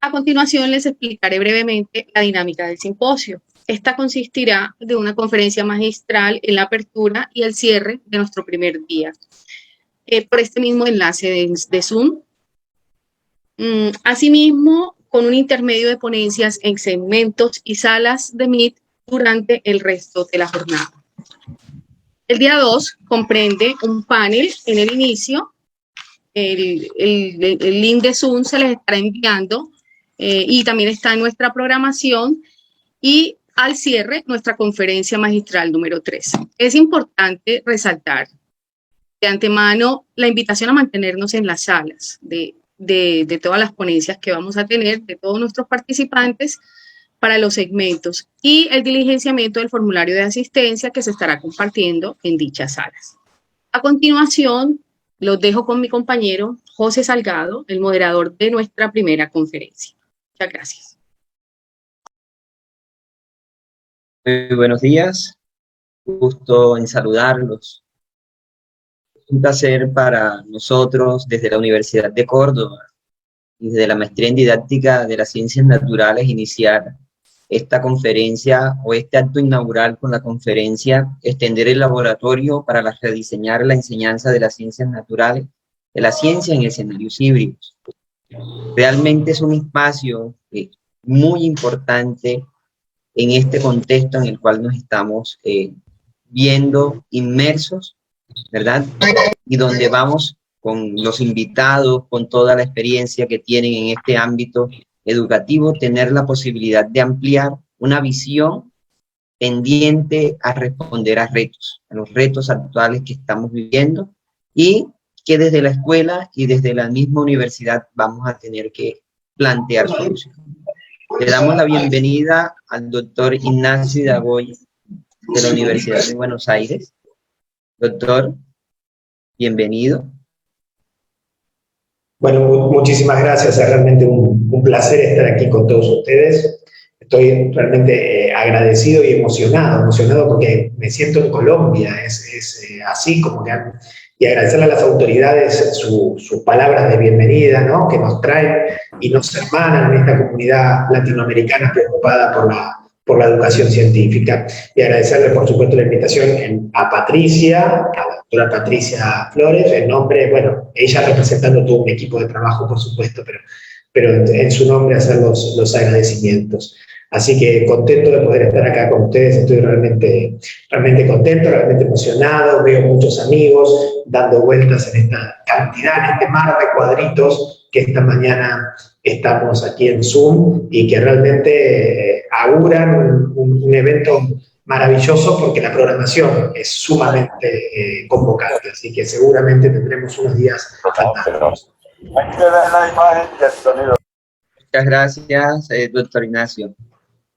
A continuación les explicaré brevemente la dinámica del simposio. Esta consistirá de una conferencia magistral en la apertura y el cierre de nuestro primer día. Por este mismo enlace de Zoom. Asimismo, con un intermedio de ponencias en segmentos y salas de Meet durante el resto de la jornada. El día 2 comprende un panel en el inicio. El link de Zoom se les estará enviando y también está en nuestra programación. Y al cierre, nuestra conferencia magistral número 3. Es importante resaltar de antemano la invitación a mantenernos en las salas de todas las ponencias que vamos a tener, de todos nuestros participantes, para los segmentos y el diligenciamiento del formulario de asistencia que se estará compartiendo en dichas salas. A continuación, los dejo con mi compañero José Salgado, el moderador de nuestra primera conferencia. Muchas gracias. Muy buenos días, gusto en saludarlos. Es un placer para nosotros desde la Universidad de Córdoba y desde la Maestría en Didáctica de las Ciencias Naturales iniciar esta conferencia o este acto inaugural con la conferencia Extender el laboratorio para rediseñar la enseñanza de las ciencias naturales, de la ciencia en escenarios híbridos. Realmente es un espacio muy importante en este contexto en el cual nos estamos viendo inmersos, ¿verdad? Y donde vamos con los invitados, con toda la experiencia que tienen en este ámbito educativo, tener la posibilidad de ampliar una visión tendiente a responder a los retos actuales que estamos viviendo y que desde la escuela y desde la misma universidad vamos a tener que plantear soluciones. Le damos la bienvenida al doctor Ignacio Dagoy de la Universidad de Buenos Aires. Doctor, bienvenido. Bueno, muchísimas gracias. Es realmente un placer estar aquí con todos ustedes. Estoy realmente agradecido y emocionado porque me siento en Colombia. Es así como que... Y agradecerle a las autoridades sus palabras de bienvenida, ¿no? Que nos traen y nos hermanan en esta comunidad latinoamericana preocupada por la educación científica. Y agradecerle, por supuesto, la invitación a Patricia, a la doctora Patricia Flores, en nombre, bueno, ella representando todo un equipo de trabajo, por supuesto, pero en su nombre hacer los agradecimientos. Así que contento de poder estar acá con ustedes, estoy realmente contento, realmente emocionado, veo muchos amigos dando vueltas en esta cantidad, en este mar de cuadritos que esta mañana estamos aquí en Zoom y que realmente auguran un evento maravilloso porque la programación es sumamente convocante, así que seguramente tendremos unos días fantásticos. Hay que ver la imagen y el sonido. Muchas gracias, doctor Ignacio.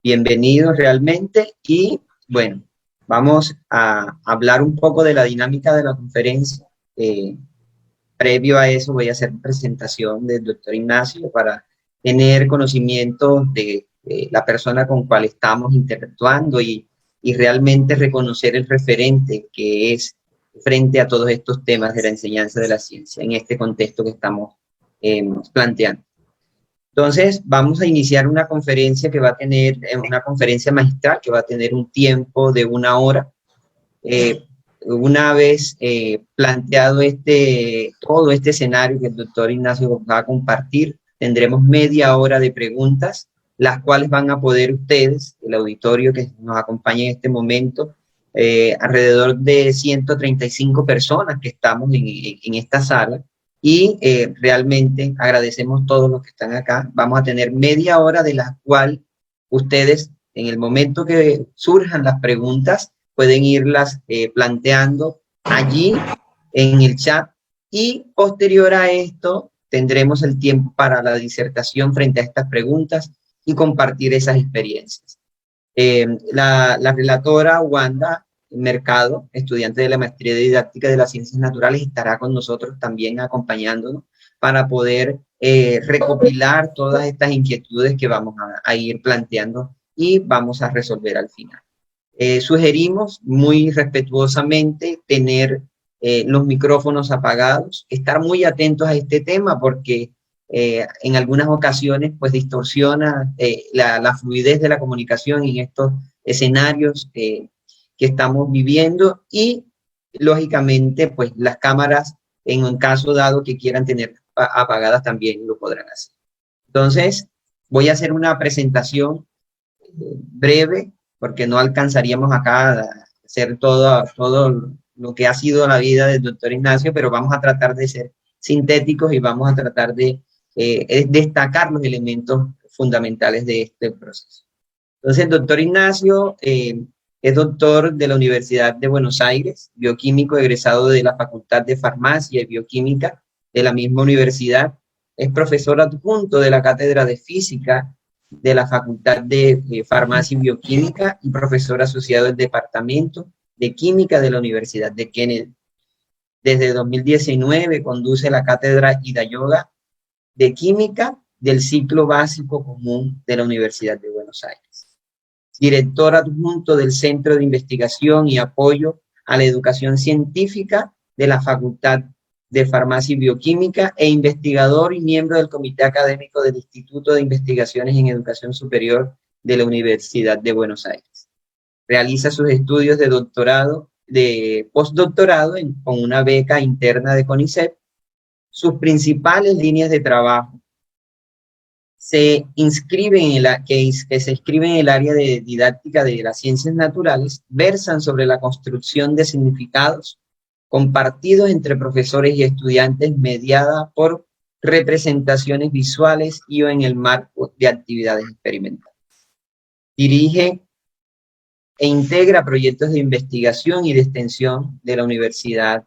Bienvenidos realmente y bueno, vamos a hablar un poco de la dinámica de la conferencia. Previo a eso voy a hacer presentación del doctor Ignacio para tener conocimiento de la persona con cual estamos interactuando y realmente reconocer el referente que es frente a todos estos temas de la enseñanza de la ciencia en este contexto que estamos planteando. Entonces, vamos a iniciar una conferencia que va a tener, una conferencia magistral que va a tener un tiempo de 1 hora. Una vez planteado todo este escenario que el doctor Ignacio va a compartir, tendremos media hora de preguntas, las cuales van a poder ustedes, el auditorio que nos acompaña en este momento, alrededor de 135 personas que estamos en esta sala, y realmente agradecemos todos los que están acá. Vamos a tener media hora de la cual ustedes, en el momento que surjan las preguntas, pueden irlas planteando allí en el chat y posterior a esto tendremos el tiempo para la disertación frente a estas preguntas y compartir esas experiencias. La relatora Wanda Mercado, estudiante de la Maestría de Didáctica de las Ciencias Naturales, estará con nosotros también acompañándonos para poder recopilar todas estas inquietudes que vamos a ir planteando y vamos a resolver al final. Sugerimos muy respetuosamente tener los micrófonos apagados, estar muy atentos a este tema porque en algunas ocasiones pues distorsiona la fluidez de la comunicación en estos escenarios que estamos viviendo, y lógicamente pues las cámaras en un caso dado que quieran tener apagadas también lo podrán hacer. Entonces voy a hacer una presentación breve porque no alcanzaríamos acá a hacer todo lo que ha sido la vida del doctor Ignacio, pero vamos a tratar de ser sintéticos y vamos a tratar de destacar los elementos fundamentales de este proceso. Entonces, el doctor Ignacio es doctor de la Universidad de Buenos Aires, bioquímico egresado de la Facultad de Farmacia y Bioquímica de la misma universidad. Es profesor adjunto de la Cátedra de Física de la Facultad de Farmacia y Bioquímica y profesor asociado del Departamento de Química de la Universidad de Kennedy. Desde 2019 conduce la Cátedra Ida Yoga de Química del Ciclo Básico Común de la Universidad de Buenos Aires. Director adjunto del Centro de Investigación y Apoyo a la Educación Científica de la Facultad de Farmacia y Bioquímica e investigador y miembro del Comité Académico del Instituto de Investigaciones en Educación Superior de la Universidad de Buenos Aires. Realiza sus estudios de doctorado, de postdoctorado con una beca interna de CONICET. Sus principales líneas de trabajo se inscriben que se inscriben en el área de didáctica de las ciencias naturales, versan sobre la construcción de significados compartidos entre profesores y estudiantes, mediada por representaciones visuales y o en el marco de actividades experimentales. Dirige e integra proyectos de investigación y de extensión de la Universidad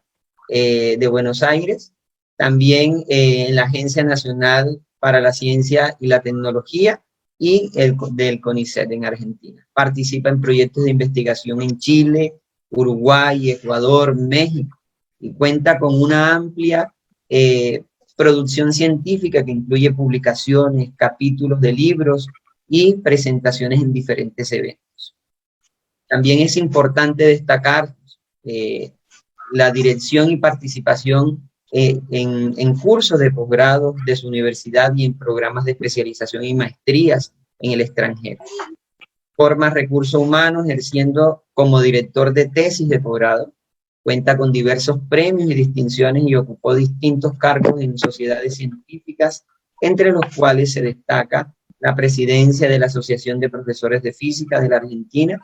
de Buenos Aires, también en la Agencia Nacional para la Ciencia y la Tecnología y del CONICET en Argentina. Participa en proyectos de investigación en Chile, Uruguay, Ecuador, México, y cuenta con una amplia producción científica que incluye publicaciones, capítulos de libros y presentaciones en diferentes eventos. También es importante destacar la dirección y participación en cursos de posgrado de su universidad y en programas de especialización y maestrías en el extranjero. Forma recursos humanos ejerciendo como director de tesis de posgrado. Cuenta con diversos premios y distinciones y ocupó distintos cargos en sociedades científicas, entre los cuales se destaca la presidencia de la Asociación de Profesores de Física de la Argentina,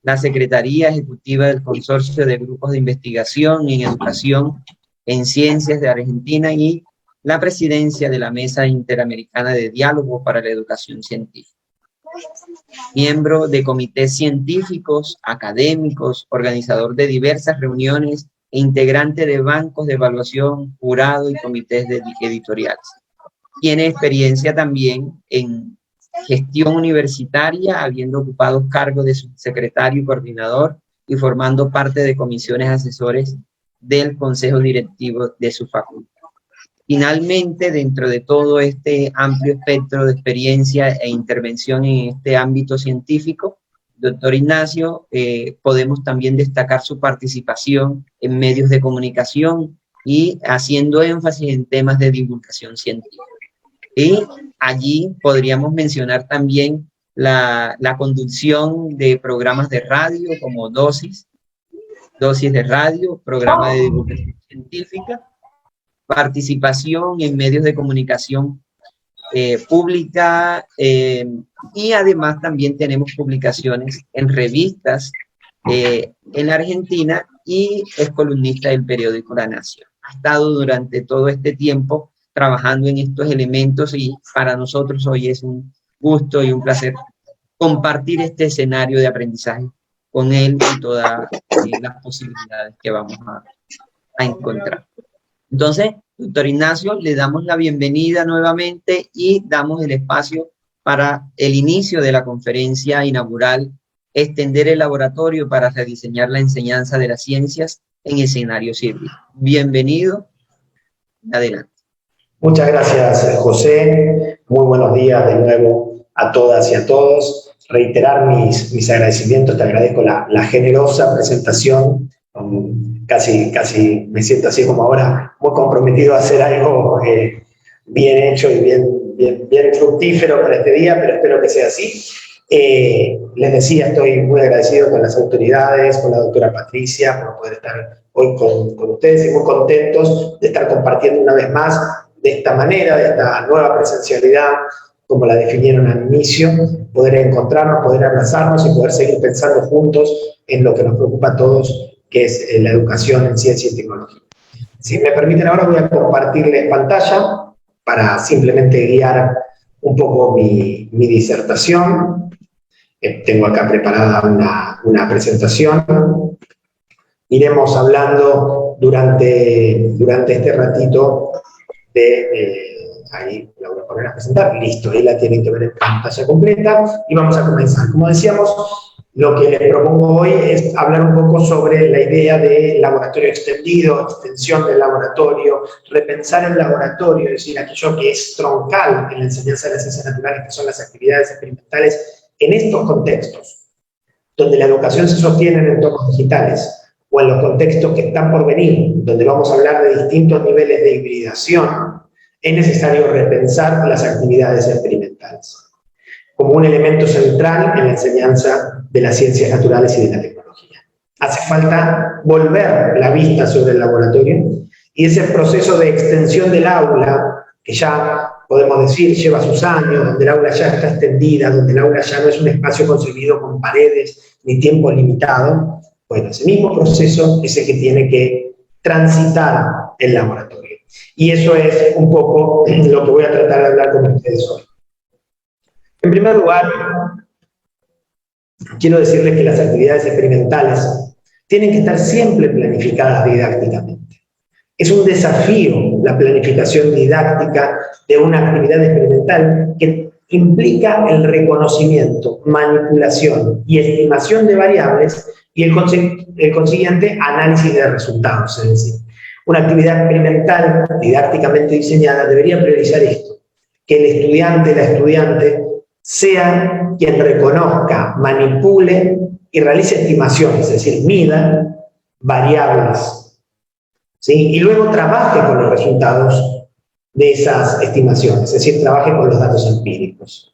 la Secretaría Ejecutiva del Consorcio de Grupos de Investigación en Educación en Ciencias de Argentina y la presidencia de la Mesa Interamericana de Diálogo para la Educación Científica. Miembro de comités científicos, académicos, organizador de diversas reuniones e integrante de bancos de evaluación, jurado y comités editoriales. Tiene experiencia también en gestión universitaria, habiendo ocupado cargos de subsecretario y coordinador y formando parte de comisiones asesores del consejo directivo de su facultad. Finalmente, dentro de todo este amplio espectro de experiencia e intervención en este ámbito científico, doctor Ignacio, podemos también destacar su participación en medios de comunicación y haciendo énfasis en temas de divulgación científica. Y allí podríamos mencionar también la conducción de programas de radio como Dosis de radio, programa de divulgación científica, participación en medios de comunicación pública y además también tenemos publicaciones en revistas en Argentina y es columnista del periódico La Nación. Ha estado durante todo este tiempo trabajando en estos elementos y para nosotros hoy es un gusto y un placer compartir este escenario de aprendizaje con él y todas las posibilidades que vamos a encontrar. Entonces, doctor Ignacio, le damos la bienvenida nuevamente y damos el espacio para el inicio de la conferencia inaugural, extender el laboratorio para rediseñar la enseñanza de las ciencias en escenarios híbridos. Bienvenido, adelante. Muchas gracias, José. Muy buenos días de nuevo a todas y a todos. Reiterar mis agradecimientos. Te agradezco la generosa presentación. Casi me siento así como ahora muy comprometido a hacer algo bien hecho y bien fructífero para este día, pero espero que sea así. Les decía, estoy muy agradecido con las autoridades, con la doctora Patricia, por poder estar hoy con ustedes y muy contentos de estar compartiendo una vez más de esta manera, de esta nueva presencialidad, como la definieron al inicio, poder encontrarnos, poder abrazarnos y poder seguir pensando juntos en lo que nos preocupa a todos, que es la educación en ciencia y tecnología. Si me permiten, ahora voy a compartirles pantalla para simplemente guiar un poco mi disertación. Tengo acá preparada una presentación. Iremos hablando durante este ratito de... ahí la voy a poner a presentar, listo, ahí la tienen que ver en pantalla completa y vamos a comenzar. Como decíamos, lo que les propongo hoy es hablar un poco sobre la idea de laboratorio extendido, extensión del laboratorio, repensar el laboratorio, es decir, aquello que es troncal en la enseñanza de las ciencias naturales, que son las actividades experimentales, en estos contextos, donde la educación se sostiene en entornos digitales, o en los contextos que están por venir, donde vamos a hablar de distintos niveles de hibridación, es necesario repensar las actividades experimentales como un elemento central en la enseñanza de las ciencias naturales y de la tecnología. Hace falta volver la vista sobre el laboratorio y ese proceso de extensión del aula, que ya podemos decir lleva sus años, donde el aula ya está extendida, donde el aula ya no es un espacio concebido con paredes ni tiempo limitado. Bueno, ese mismo proceso es el que tiene que transitar el laboratorio. Y eso es un poco lo que voy a tratar de hablar con ustedes hoy. En primer lugar, quiero decirles que las actividades experimentales tienen que estar siempre planificadas didácticamente. Es un desafío la planificación didáctica de una actividad experimental que implica el reconocimiento, manipulación y estimación de variables y el consiguiente análisis de resultados. Es decir, una actividad experimental didácticamente diseñada debería priorizar esto, que el estudiante, la estudiante, sea quien reconozca, manipule y realice estimaciones, es decir, mida variables, ¿sí? Y luego trabaje con los resultados de esas estimaciones, es decir, trabaje con los datos empíricos.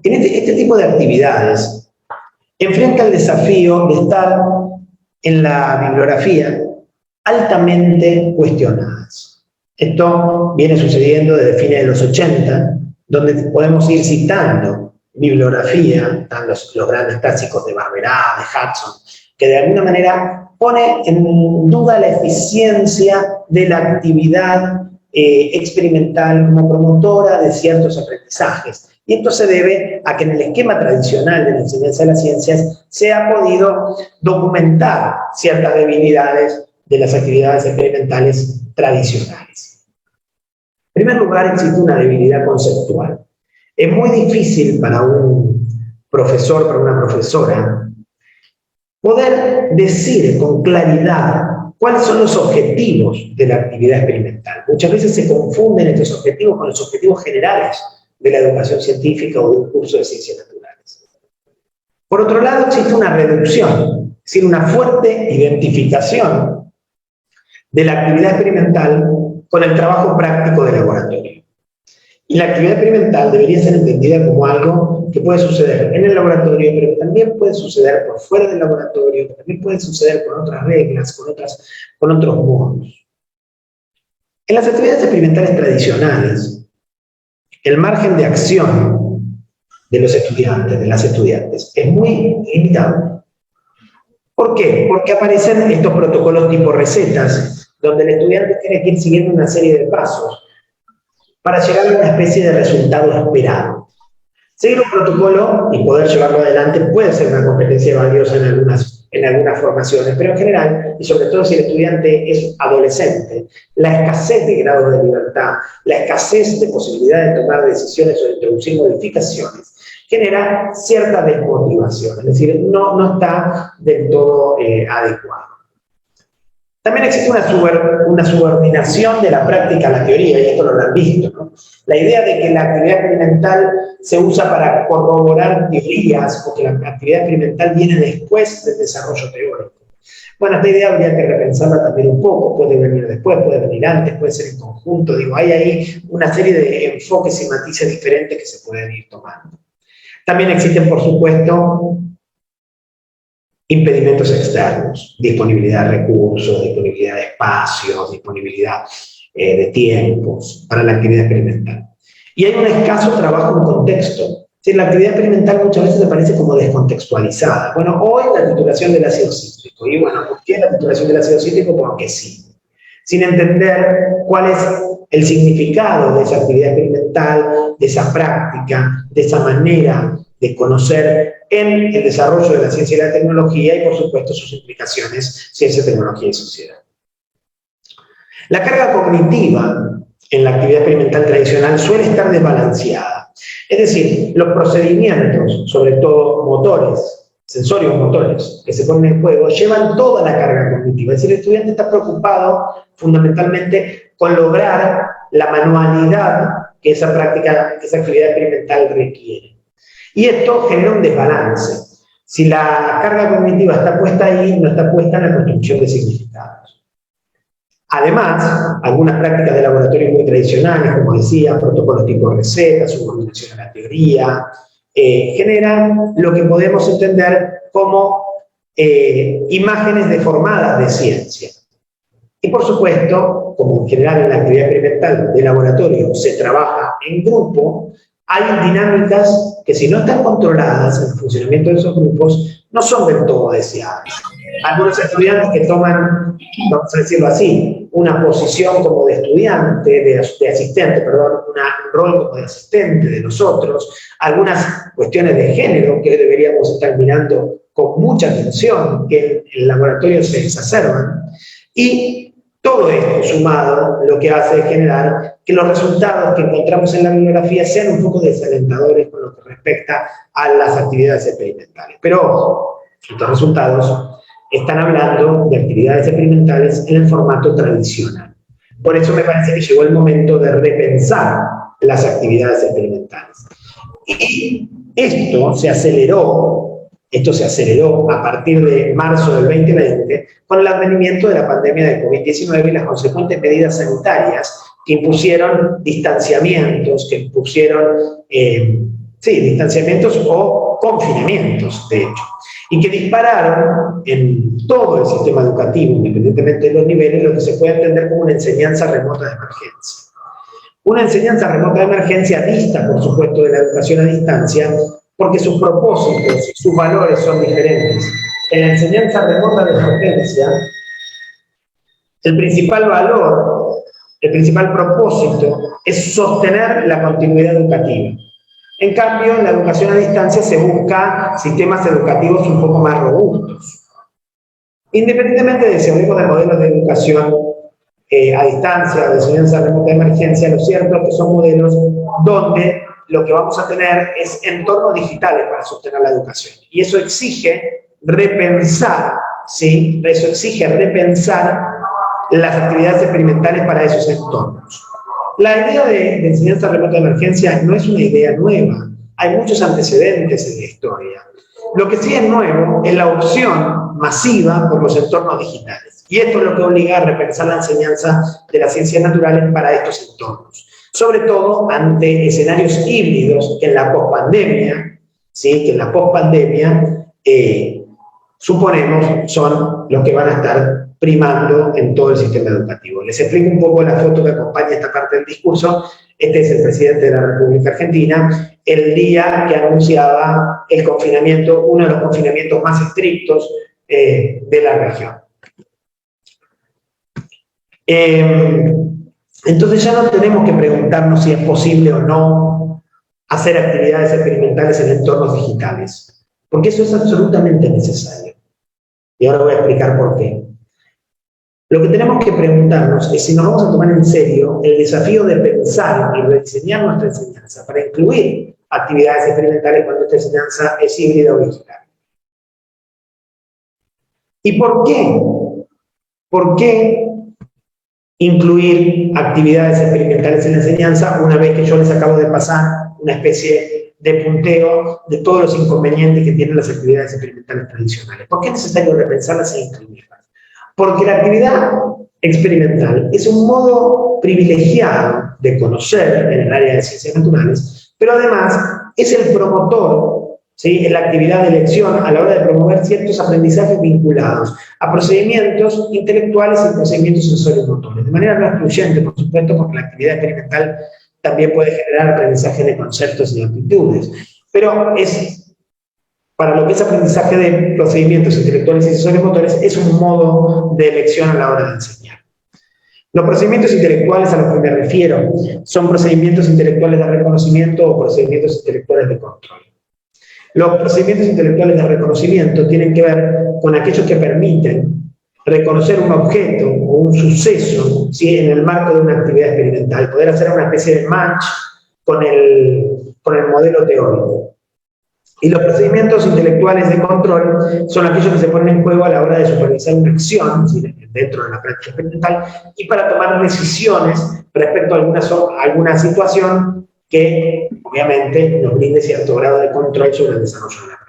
En este tipo de actividades enfrenta el desafío de estar en la bibliografía altamente cuestionadas. Esto viene sucediendo desde fines de los 80, donde podemos ir citando bibliografía, están los grandes clásicos de Barberá, de Hudson, que de alguna manera pone en duda la eficiencia de la actividad experimental como promotora de ciertos aprendizajes. Y esto se debe a que en el esquema tradicional de la enseñanza de las ciencias se ha podido documentar ciertas debilidades de las actividades experimentales tradicionales. En primer lugar, existe una debilidad conceptual. Es muy difícil para un profesor, para una profesora, poder decir con claridad cuáles son los objetivos de la actividad experimental. Muchas veces se confunden estos objetivos con los objetivos generales de la educación científica o de un curso de ciencias naturales. Por otro lado, existe una reducción, es decir, una fuerte identificación de la actividad experimental con el trabajo práctico de laboratorio. Y la actividad experimental debería ser entendida como algo que puede suceder en el laboratorio, pero que también puede suceder por fuera del laboratorio, que también puede suceder con otras reglas, con otros modos. En las actividades experimentales tradicionales, el margen de acción de los estudiantes, de las estudiantes, es muy limitado. ¿Por qué? Porque aparecen estos protocolos tipo recetas, donde el estudiante tiene que ir siguiendo una serie de pasos para llegar a una especie de resultado esperado. Seguir un protocolo y poder llevarlo adelante puede ser una competencia valiosa en algunas formaciones, pero en general, y sobre todo si el estudiante es adolescente, la escasez de grado de libertad, la escasez de posibilidad de tomar decisiones o de introducir modificaciones, genera cierta desmotivación, es decir, no está del todo adecuado. También existe una subordinación de la práctica a la teoría, y esto lo han visto, ¿no? La idea de que la actividad experimental se usa para corroborar teorías, o que la actividad experimental viene después del desarrollo teórico. Bueno, esta idea habría que repensarla también un poco, puede venir después, puede venir antes, puede ser en conjunto, digo, hay ahí una serie de enfoques y matices diferentes que se pueden ir tomando. También existen, por supuesto, impedimentos externos, disponibilidad de recursos, disponibilidad de espacios, disponibilidad de tiempos para la actividad experimental. Y hay un escaso trabajo en contexto. Sí, la actividad experimental muchas veces aparece como descontextualizada. Bueno, hoy la titulación del ácido cítrico. Y bueno, ¿por qué la titulación del ácido cítrico? Porque sí. Sin entender cuál es el significado de esa actividad experimental, de esa práctica, de esa manera de conocer en el desarrollo de la ciencia y la tecnología y, por supuesto, sus implicaciones, ciencia, tecnología y sociedad. La carga cognitiva en la actividad experimental tradicional suele estar desbalanceada. Es decir, los procedimientos, sobre todo motores, sensorios motores, que se ponen en juego, llevan toda la carga cognitiva. Es decir, el estudiante está preocupado fundamentalmente con lograr la manualidad que esa práctica, que esa actividad experimental requiere. Y esto genera un desbalance. Si la carga cognitiva está puesta ahí, no está puesta en la construcción de significados. Además, algunas prácticas de laboratorio muy tradicionales, como decía, protocolos tipo recetas, subordinación a la teoría, generan lo que podemos entender como imágenes deformadas de ciencia. Y por supuesto, como en general en la actividad experimental de laboratorio se trabaja en grupo, hay dinámicas que si no están controladas en el funcionamiento de esos grupos, no son del todo deseables. Algunos estudiantes que toman, vamos a decirlo así, una posición como de estudiante, de asistente, perdón, un rol como de asistente de nosotros, algunas cuestiones de género que deberíamos estar mirando con mucha atención, que en el laboratorio se exacerban, y todo esto sumado lo que hace es generar que los resultados que encontramos en la bibliografía sean un poco desalentadores con lo que respecta a las actividades experimentales. Pero ojo, estos resultados están hablando de actividades experimentales en el formato tradicional. Por eso me parece que llegó el momento de repensar las actividades experimentales. Y esto se aceleró a partir de marzo del 2020 con el advenimiento de la pandemia de COVID-19 y las consecuentes medidas sanitarias que impusieron distanciamientos, distanciamientos o confinamientos, de hecho, y que dispararon en todo el sistema educativo, independientemente de los niveles, lo que se puede entender como una enseñanza remota de emergencia. Una enseñanza remota de emergencia dista, por supuesto, de la educación a distancia, porque sus propósitos, sus valores son diferentes. En la enseñanza remota de emergencia, el principal valor, el principal propósito es sostener la continuidad educativa. En cambio, en la educación a distancia se busca sistemas educativos un poco más robustos. Independientemente de si hablamos de modelos de educación a distancia o de enseñanza remota de emergencia, lo cierto es que son modelos donde lo que vamos a tener es entornos digitales para sostener la educación. Y eso exige repensar, ¿sí? Eso exige repensar las actividades experimentales para esos entornos. La idea de enseñanza remota de emergencia no es una idea nueva. Hay muchos antecedentes en la historia. Lo que sí es nuevo es la opción masiva por los entornos digitales. Y esto es lo que obliga a repensar la enseñanza de las ciencias naturales para estos entornos. Sobre todo ante escenarios híbridos que en la pospandemia, ¿sí? Que en la pospandemia suponemos son los que van a estar primando en todo el sistema educativo. Les explico un poco la foto que acompaña esta parte del discurso. Este es el presidente de la República Argentina, el día que anunciaba el confinamiento, uno de los confinamientos más estrictos de la región. Entonces ya no tenemos que preguntarnos si es posible o no hacer actividades experimentales en entornos digitales, porque eso es absolutamente necesario. Y ahora voy a explicar por qué. Lo que tenemos que preguntarnos es si nos vamos a tomar en serio el desafío de pensar y rediseñar nuestra enseñanza para incluir actividades experimentales cuando esta enseñanza es híbrida o digital. ¿Y por qué? ¿Por qué incluir actividades experimentales en la enseñanza una vez que yo les acabo de pasar una especie de punteo de todos los inconvenientes que tienen las actividades experimentales tradicionales. ¿Por qué es necesario repensarlas e incluirlas? Porque la actividad experimental es un modo privilegiado de conocer en el área de ciencias naturales, pero además es el promotor, ¿sí?, en la actividad de elección a la hora de promover ciertos aprendizajes vinculados a procedimientos intelectuales y procedimientos sensoriomotores. De manera no excluyente, por supuesto, porque la actividad experimental también puede generar aprendizaje de conceptos y aptitudes, pero para lo que es aprendizaje de procedimientos intelectuales y sensoriomotores, es un modo de elección a la hora de enseñar. Los procedimientos intelectuales a los que me refiero son procedimientos intelectuales de reconocimiento o procedimientos intelectuales de control. Los procedimientos intelectuales de reconocimiento tienen que ver con aquellos que permiten reconocer un objeto o un suceso, ¿sí?, en el marco de una actividad experimental, poder hacer una especie de match con el modelo teórico. Y los procedimientos intelectuales de control son aquellos que se ponen en juego a la hora de supervisar una acción, ¿sí?, dentro de la práctica experimental, y para tomar decisiones respecto a alguna situación que, obviamente, nos brinde cierto grado de control sobre el desarrollo de la práctica.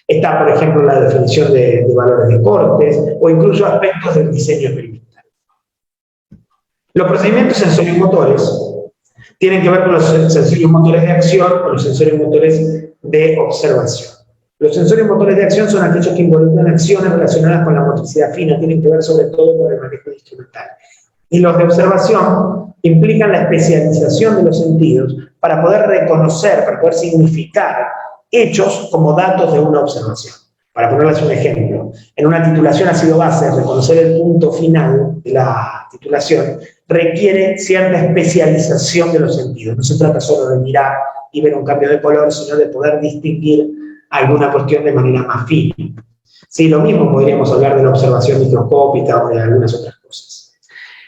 Está, por ejemplo, la definición de valores de cortes o incluso aspectos del diseño experimental. Los procedimientos sensoriomotores tienen que ver con los sensoriomotores de acción o los sensoriomotores de observación. Los sensoriomotores de acción son aquellos que involucran acciones relacionadas con la motricidad fina, tienen que ver sobre todo con el manejo instrumental. Y los de observación implican la especialización de los sentidos para poder reconocer, para poder significar hechos como datos de una observación. Para ponerles un ejemplo, en una titulación ácido-base, reconocer el punto final de la titulación requiere cierta especialización de los sentidos. No se trata solo de mirar y ver un cambio de color, sino de poder distinguir alguna cuestión de manera más fina. Sí, lo mismo podríamos hablar de la observación microscópica o de algunas otras cosas.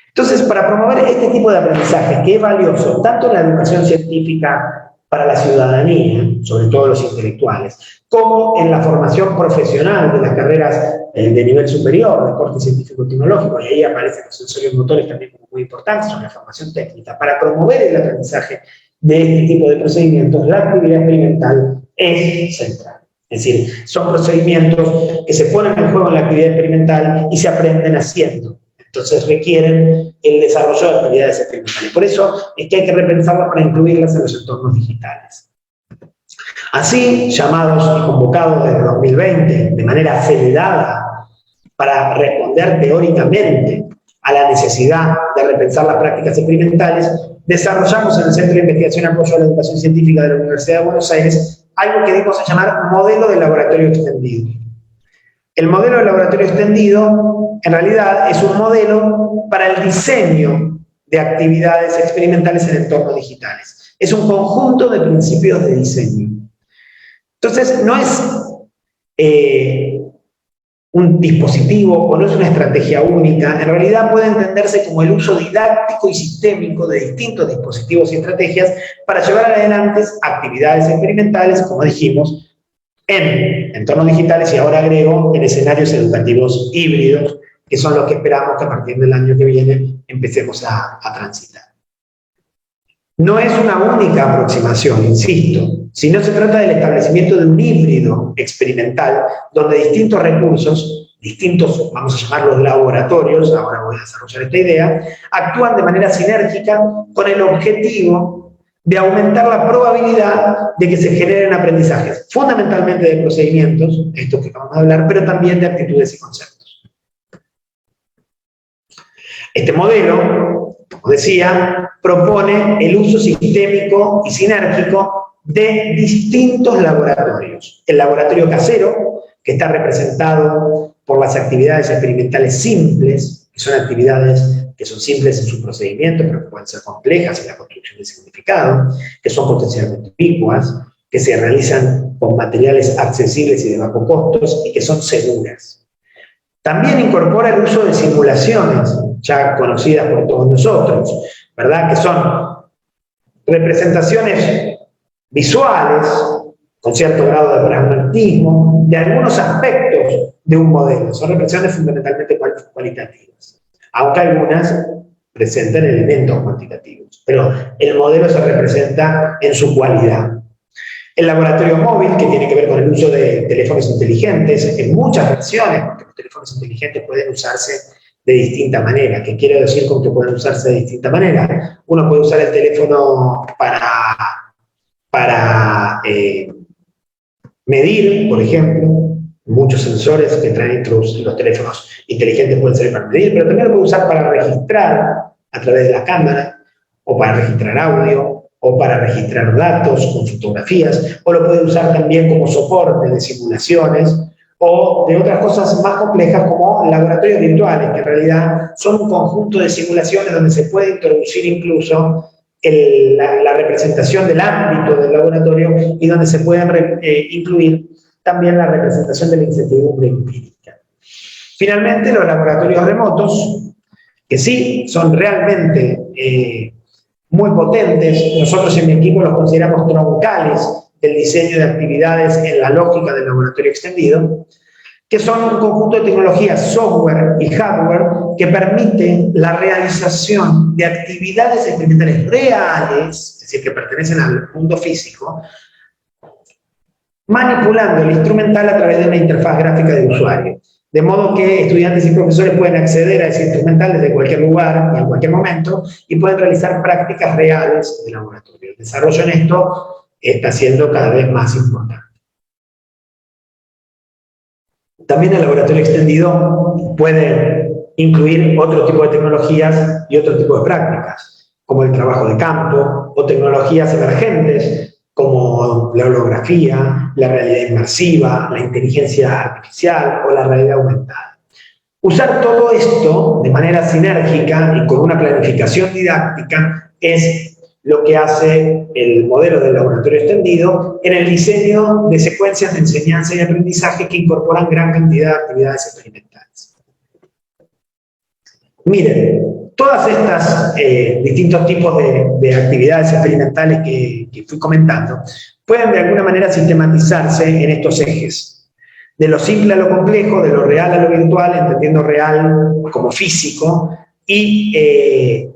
Entonces, para promover este tipo de aprendizaje, que es valioso tanto en la educación científica para la ciudadanía, sobre todo los intelectuales, como en la formación profesional de las carreras de nivel superior, de corte científico-tecnológico, y ahí aparecen los sensorios motores también como muy importantes, son la formación técnica. Para promover el aprendizaje de este tipo de procedimientos, la actividad experimental es central. Es decir, son procedimientos que se ponen en juego en la actividad experimental y se aprenden haciendo. Entonces requieren el desarrollo de actividades experimentales. Por eso es que hay que repensarlas para incluirlas en los entornos digitales. Así, llamados y convocados desde 2020 de manera acelerada para responder teóricamente a la necesidad de repensar las prácticas experimentales, desarrollamos en el Centro de Investigación y Apoyo a la Educación Científica de la Universidad de Buenos Aires algo que dimos a llamar modelo de laboratorio extendido. El modelo de laboratorio extendido, en realidad, es un modelo para el diseño de actividades experimentales en entornos digitales. Es un conjunto de principios de diseño. Entonces, no es un dispositivo o no es una estrategia única, en realidad puede entenderse como el uso didáctico y sistémico de distintos dispositivos y estrategias para llevar adelante actividades experimentales, como dijimos, en entornos digitales y ahora agrego en escenarios educativos híbridos, que son los que esperamos que a partir del año que viene empecemos a transitar. No es una única aproximación, insisto, sino se trata del establecimiento de un híbrido experimental donde distintos recursos, distintos, vamos a llamarlos laboratorios, ahora voy a desarrollar esta idea, actúan de manera sinérgica con el objetivo de aumentar la probabilidad de que se generen aprendizajes, fundamentalmente de procedimientos, estos que vamos a hablar, pero también de actitudes y conceptos. Este modelo, como decía, propone el uso sistémico y sinérgico de distintos laboratorios. El laboratorio casero, que está representado por las actividades experimentales simples, que son actividades que son simples en su procedimiento, pero que pueden ser complejas en la construcción de significado, que son potencialmente ubicuas, que se realizan con materiales accesibles y de bajo costos y que son seguras. También incorpora el uso de simulaciones, ya conocidas por todos nosotros, ¿verdad? Que son representaciones visuales, con cierto grado de pragmatismo, de algunos aspectos de un modelo. Son representaciones fundamentalmente cualitativas, aunque algunas presentan elementos cuantitativos, pero el modelo se representa en su cualidad. El laboratorio móvil, que tiene que ver con el uso de teléfonos inteligentes, en muchas versiones, porque los teléfonos inteligentes pueden usarse de distinta manera. ¿Qué quiero decir con que pueden usarse de distinta manera? Uno puede usar el teléfono para medir, por ejemplo, muchos sensores que traen los teléfonos inteligentes pueden servir para medir, pero también lo puede usar para registrar a través de la cámara, o para registrar audio, o para registrar datos con fotografías, o lo puede usar también como soporte de simulaciones, o de otras cosas más complejas como laboratorios virtuales, que en realidad son un conjunto de simulaciones donde se puede introducir incluso la representación del ámbito del laboratorio y donde se pueden incluir también la representación de la incertidumbre empírica. Finalmente, los laboratorios remotos, que sí son realmente muy potentes, nosotros en mi equipo los consideramos troncales del diseño de actividades en la lógica del laboratorio extendido, que son un conjunto de tecnologías, software y hardware, que permiten la realización de actividades experimentales reales, es decir, que pertenecen al mundo físico, manipulando el instrumental a través de una interfaz gráfica de usuario. De modo que estudiantes y profesores pueden acceder a ese instrumental desde cualquier lugar y en cualquier momento y pueden realizar prácticas reales de laboratorio. El desarrollo en esto está siendo cada vez más importante. También el laboratorio extendido puede incluir otro tipo de tecnologías y otro tipo de prácticas, como el trabajo de campo o tecnologías emergentes, como la holografía, la realidad inmersiva, la inteligencia artificial o la realidad aumentada. Usar todo esto de manera sinérgica y con una planificación didáctica es lo que hace el modelo del laboratorio extendido en el diseño de secuencias de enseñanza y aprendizaje que incorporan gran cantidad de actividades experimentales. Miren, todas estas distintos tipos de actividades experimentales que fui comentando pueden de alguna manera sistematizarse en estos ejes. De lo simple a lo complejo, de lo real a lo virtual, entendiendo real como físico y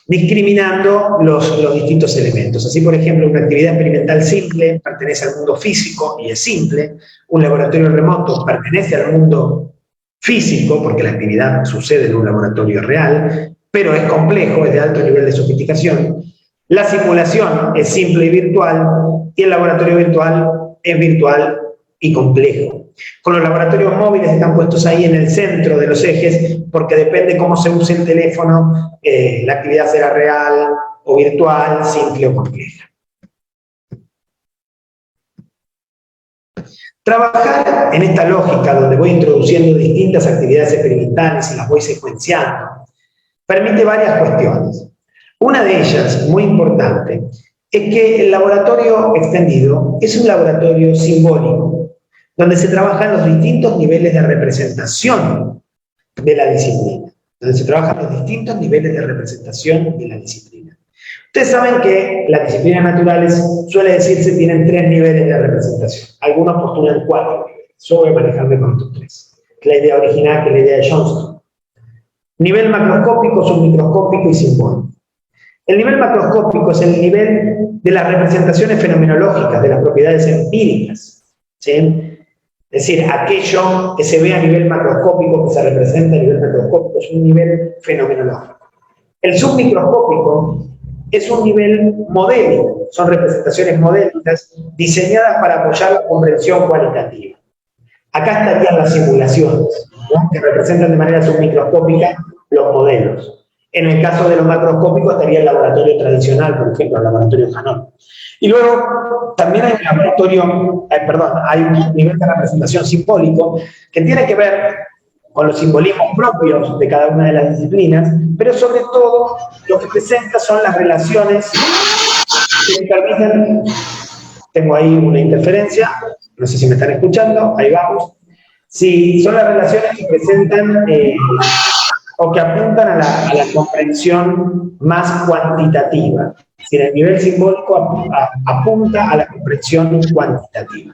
discriminando los distintos elementos. Así, por ejemplo, una actividad experimental simple pertenece al mundo físico y es simple. Un laboratorio remoto pertenece al mundo físico, porque la actividad sucede en un laboratorio real, pero es complejo, es de alto nivel de sofisticación. La simulación es simple y virtual, y el laboratorio virtual es virtual y complejo. Con los laboratorios móviles están puestos ahí en el centro de los ejes, porque depende cómo se use el teléfono, la actividad será real o virtual, simple o compleja. Trabajar en esta lógica, donde voy introduciendo distintas actividades experimentales y las voy secuenciando, permite varias cuestiones. Una de ellas, muy importante, es que el laboratorio extendido es un laboratorio simbólico, donde se trabajan los distintos niveles de representación de la disciplina. Donde se trabajan los distintos niveles de representación de la disciplina. Ustedes saben que las disciplinas naturales, suele decirse, tienen 3 niveles de representación. Algunos postulan 4 niveles. Yo voy a manejarme con estos 3. La idea original, que es la idea de Johnston. Nivel macroscópico, submicroscópico y simbólico. El nivel macroscópico es el nivel de las representaciones fenomenológicas, de las propiedades empíricas, ¿sí? Es decir, aquello que se ve a nivel macroscópico, que se representa a nivel macroscópico, es un nivel fenomenológico. El submicroscópico es un nivel modélico, son representaciones modélicas diseñadas para apoyar la comprensión cualitativa. Acá estarían las simulaciones, ¿no?, que representan de manera submicroscópica los modelos. En el caso de lo macroscópico estaría el laboratorio tradicional, por ejemplo, el laboratorio Hanon. Y luego también hay un laboratorio, hay un nivel de representación simbólico que tiene que ver con los simbolismos propios de cada una de las disciplinas, pero sobre todo lo que presenta son las relaciones que permiten. Tengo ahí una interferencia, no sé si me están escuchando, ahí vamos. Sí, son las relaciones que presentan o que apuntan a la comprensión más cuantitativa. Es decir, el nivel simbólico apunta a la comprensión cuantitativa.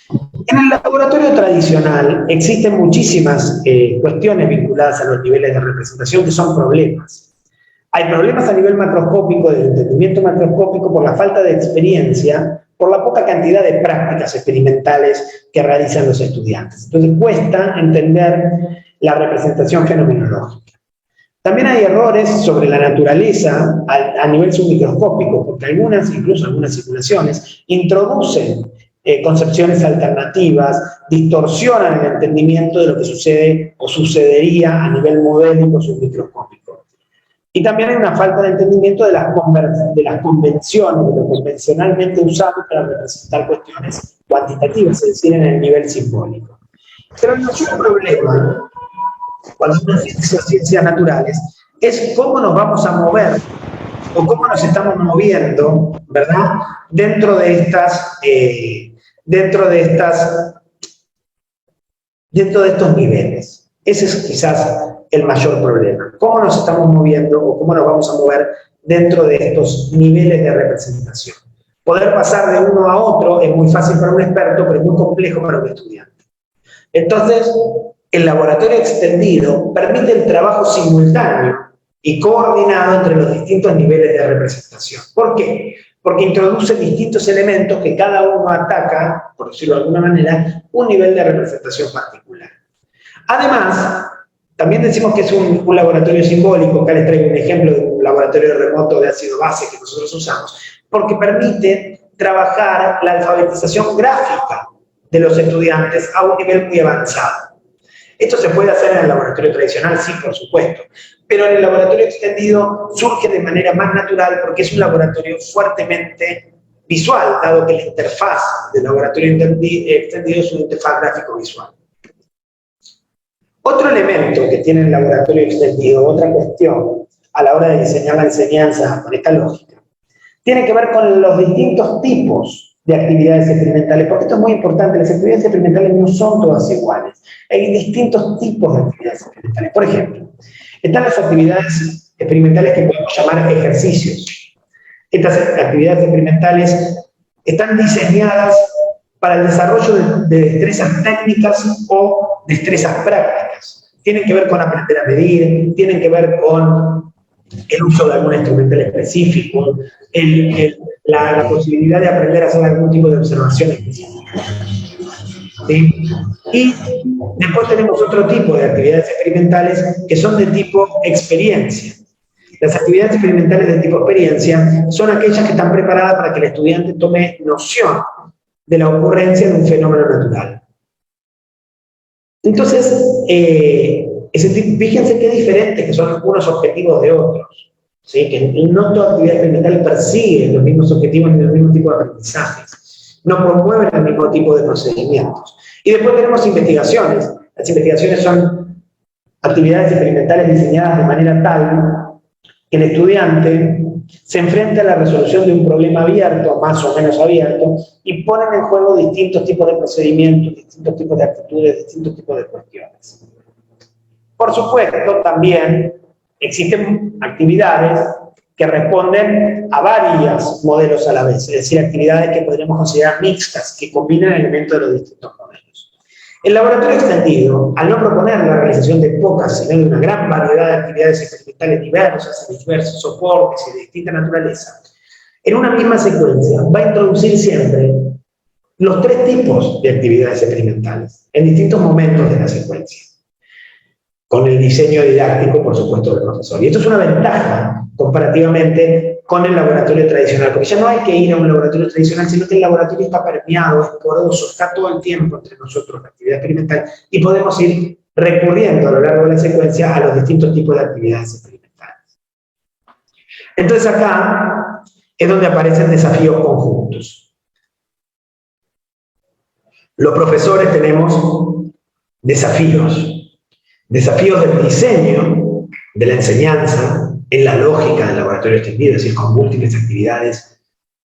En el laboratorio tradicional existen muchísimas cuestiones vinculadas a los niveles de representación que son problemas. Hay problemas a nivel macroscópico, del entendimiento macroscópico, por la falta de experiencia, por la poca cantidad de prácticas experimentales que realizan los estudiantes. Entonces cuesta entender la representación fenomenológica. También hay errores sobre la naturaleza a nivel submicroscópico, porque incluso algunas simulaciones, introducen concepciones alternativas, distorsionan el entendimiento de lo que sucede o sucedería a nivel modélico submicroscópico. Y también hay una falta de entendimiento de las convenciones, de lo convencionalmente usado para representar cuestiones cuantitativas, es decir, en el nivel simbólico. Pero el mayor problema, cuando uno piensa en ciencias naturales, es cómo nos vamos a mover o cómo nos estamos moviendo, ¿verdad?, dentro de estos niveles. Ese es quizás el mayor problema. ¿Cómo nos estamos moviendo o cómo nos vamos a mover dentro de estos niveles de representación? Poder pasar de uno a otro es muy fácil para un experto, pero es muy complejo para un estudiante. Entonces, el laboratorio extendido permite el trabajo simultáneo y coordinado entre los distintos niveles de representación. ¿Por qué? Porque introduce distintos elementos que cada uno ataca, por decirlo de alguna manera, un nivel de representación particular. Además, también decimos que es un laboratorio simbólico. Acá les traigo un ejemplo de un laboratorio remoto de ácido base que nosotros usamos, porque permite trabajar la alfabetización gráfica de los estudiantes a un nivel muy avanzado. ¿Esto se puede hacer en el laboratorio tradicional? Sí, por supuesto. Pero en el laboratorio extendido surge de manera más natural porque es un laboratorio fuertemente visual, dado que la interfaz del laboratorio extendido es una interfaz gráfico-visual. Otro elemento que tiene el laboratorio extendido, otra cuestión a la hora de diseñar la enseñanza con esta lógica, tiene que ver con los distintos tipos de actividades experimentales, porque esto es muy importante, las actividades experimentales no son todas iguales, hay distintos tipos de actividades experimentales. Por ejemplo, están las actividades experimentales que podemos llamar ejercicios. Estas actividades experimentales están diseñadas para el desarrollo de destrezas técnicas o destrezas prácticas. Tienen que ver con aprender a medir, tienen que ver con el uso de algún instrumental específico, la posibilidad de aprender a hacer algún tipo de observación específica. ¿Sí? Y después tenemos otro tipo de actividades experimentales que son de tipo experiencia. Las actividades experimentales de tipo experiencia son aquellas que están preparadas para que el estudiante tome noción de la ocurrencia de un fenómeno natural. Entonces, fíjense qué diferentes que son unos objetivos de otros. ¿Sí? Que no toda actividad experimental persigue los mismos objetivos ni los mismos tipos de aprendizajes. No promueven el mismo tipo de procedimientos. Y después tenemos investigaciones. Las investigaciones son actividades experimentales diseñadas de manera tal que el estudiante se enfrenta a la resolución de un problema abierto, más o menos abierto, y ponen en juego distintos tipos de procedimientos, distintos tipos de actitudes, distintos tipos de cuestiones. Por supuesto, también existen actividades que responden a varios modelos a la vez, es decir, actividades que podríamos considerar mixtas, que combinan elementos de los distintos modelos. El laboratorio extendido, al no proponer la realización de pocas, sino de una gran variedad de actividades experimentales diversas, en diversos soportes y de distinta naturaleza, en una misma secuencia va a introducir siempre los tres tipos de actividades experimentales, en distintos momentos de la secuencia, con el diseño didáctico, por supuesto, del profesor. Y esto es una ventaja comparativamente con el laboratorio tradicional, porque ya no hay que ir a un laboratorio tradicional, sino que el laboratorio está permeado, es poroso, está todo el tiempo entre nosotros la actividad experimental, y podemos ir recurriendo a lo largo de la secuencia a los distintos tipos de actividades experimentales. Entonces acá es donde aparecen desafíos conjuntos. Los profesores tenemos desafíos del diseño de la enseñanza en la lógica del laboratorio extendido, es decir, con múltiples actividades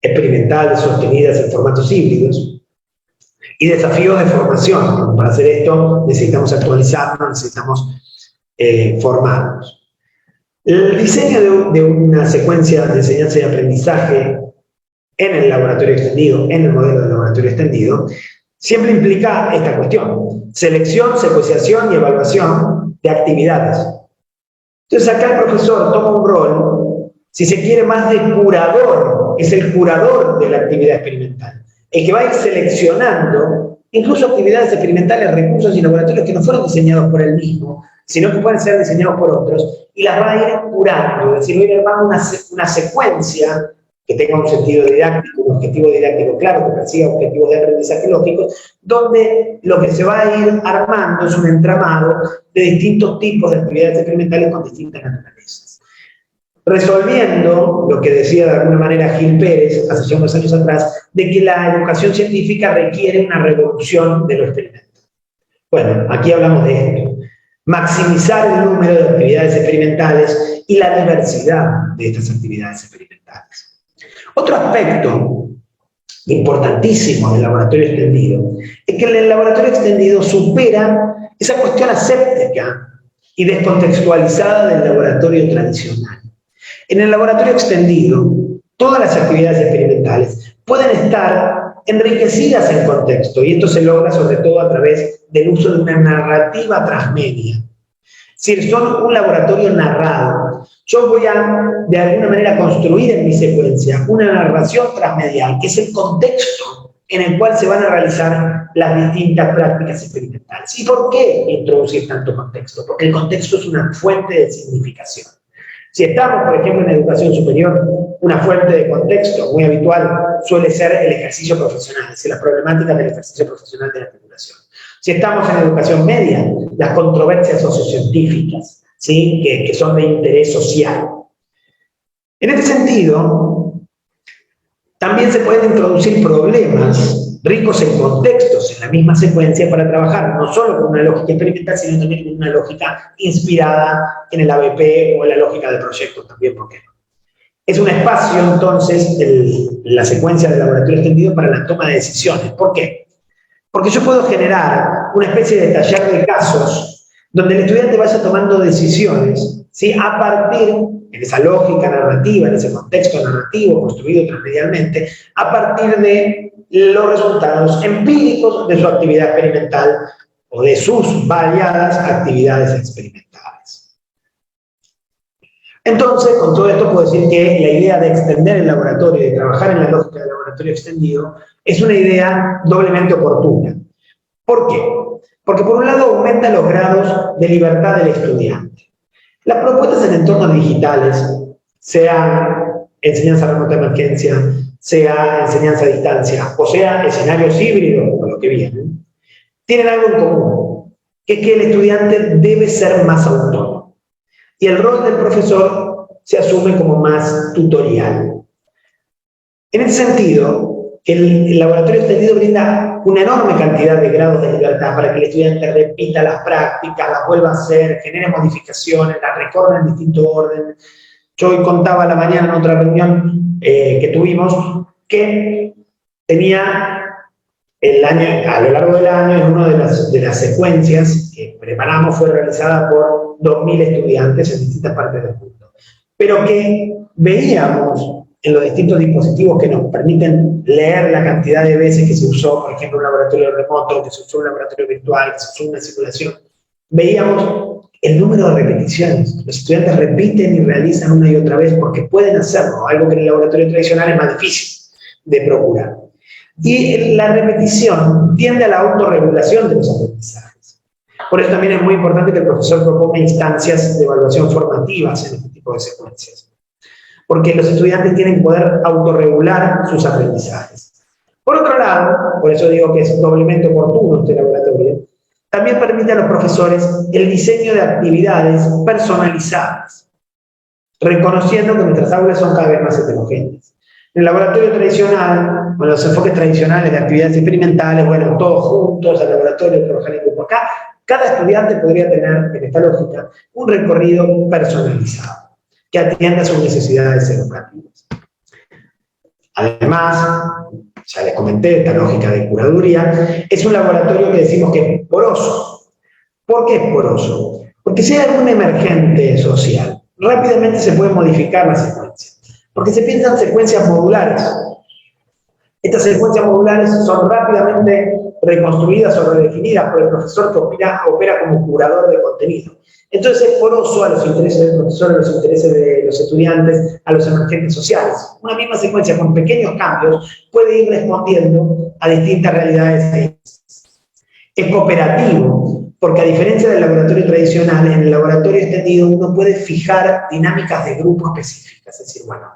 experimentales sostenidas en formatos híbridos, y desafíos de formación. Para hacer esto necesitamos actualizarnos, necesitamos formarnos. El diseño de una secuencia de enseñanza y aprendizaje en el laboratorio extendido, en el modelo del laboratorio extendido, siempre implica esta cuestión: selección, secuenciación y evaluación de actividades. Entonces acá el profesor toma un rol, si se quiere, más de curador, es el curador de la actividad experimental, el que va a ir seleccionando incluso actividades experimentales, recursos y laboratorios que no fueron diseñados por él mismo, sino que pueden ser diseñados por otros, y las va a ir curando, es decir, va a ir armando una secuencia que tenga un sentido didáctico, un objetivo didáctico claro, que persiga objetivos de aprendizaje lógicos, donde lo que se va a ir armando es un entramado de distintos tipos de actividades experimentales con distintas naturalezas. Resolviendo lo que decía de alguna manera Gil Pérez hace ya unos años atrás, de que la educación científica requiere una revolución de lo experimental. Bueno, aquí hablamos de esto: maximizar el número de actividades experimentales y la diversidad de estas actividades experimentales. Otro aspecto importantísimo del laboratorio extendido es que el laboratorio extendido supera esa cuestión aséptica y descontextualizada del laboratorio tradicional. En el laboratorio extendido, todas las actividades experimentales pueden estar enriquecidas en contexto, y esto se logra sobre todo a través del uso de una narrativa transmedia. Es decir, son un laboratorio narrado. Yo voy a, de alguna manera, construir en mi secuencia una narración transmedial, que es el contexto en el cual se van a realizar las distintas prácticas experimentales. ¿Y por qué introducir tanto contexto? Porque el contexto es una fuente de significación. Si estamos, por ejemplo, en educación superior, una fuente de contexto muy habitual suele ser el ejercicio profesional, es decir, la problemática del ejercicio profesional de la titulación. Si estamos en educación media, las controversias sociocientíficas, ¿sí? que son de interés social. En este sentido, también se pueden introducir problemas ricos en contextos en la misma secuencia para trabajar no solo con una lógica experimental, sino también con una lógica inspirada en el ABP o en la lógica de proyectos también, ¿por qué no? Es un espacio, entonces, la secuencia del laboratorio extendido para la toma de decisiones. ¿Por qué? Porque yo puedo generar una especie de taller de casos donde el estudiante vaya tomando decisiones, ¿sí? A partir, en esa lógica narrativa, en ese contexto narrativo construido transmedialmente, a partir de los resultados empíricos de su actividad experimental o de sus variadas actividades experimentales. Entonces, con todo esto puedo decir que la idea de extender el laboratorio y de trabajar en la lógica del laboratorio extendido es una idea doblemente oportuna. ¿Por qué? Porque por un lado aumenta los grados de libertad del estudiante. Las propuestas en entornos digitales, sea enseñanza remota de emergencia, sea enseñanza a distancia, o sea escenarios híbridos, como lo que vienen, tienen algo en común, que es que el estudiante debe ser más autónomo. Y el rol del profesor se asume como más tutorial. En ese sentido, el laboratorio extendido brinda una enorme cantidad de grados de libertad para que el estudiante repita las prácticas, las vuelva a hacer, genere modificaciones, las recorra en distinto orden. Yo hoy contaba a la mañana en otra reunión que tuvimos que tenía el año, a lo largo del año, en una de las secuencias que preparamos fue realizada por 2.000 estudiantes en distintas partes del mundo, pero que veíamos en los distintos dispositivos que nos permiten leer la cantidad de veces que se usó, por ejemplo, un laboratorio remoto, que se usó un laboratorio virtual, que se usó una simulación, veíamos el número de repeticiones. Los estudiantes repiten y realizan una y otra vez porque pueden hacerlo, algo que en el laboratorio tradicional es más difícil de procurar. Y la repetición tiende a la autorregulación de los aprendizajes. Por eso también es muy importante que el profesor proponga instancias de evaluación formativas en este tipo de secuencias. Porque los estudiantes tienen que poder autorregular sus aprendizajes. Por otro lado, por eso digo que es doblemente oportuno este laboratorio, también permite a los profesores el diseño de actividades personalizadas, reconociendo que nuestras aulas son cada vez más heterogéneas. En el laboratorio tradicional, con los enfoques tradicionales de actividades experimentales, bueno, todos juntos al laboratorio, trabajar en grupo acá, cada estudiante podría tener, en esta lógica, un recorrido personalizado que atienda a sus necesidades educativas. Además, ya les comenté, esta lógica de curaduría, es un laboratorio que decimos que es poroso. ¿Por qué es poroso? Porque si hay algún emergente social, rápidamente se puede modificar la secuencia. Porque se piensan secuencias modulares. Estas secuencias modulares son rápidamente reconstruidas o redefinidas por el profesor que opera como curador de contenido. Entonces es poroso a los intereses del profesor, a los intereses de los estudiantes, a los emergentes sociales. Una misma secuencia con pequeños cambios puede ir respondiendo a distintas realidades. Es cooperativo, porque a diferencia del laboratorio tradicional, en el laboratorio extendido uno puede fijar dinámicas de grupo específicas. Es decir, bueno,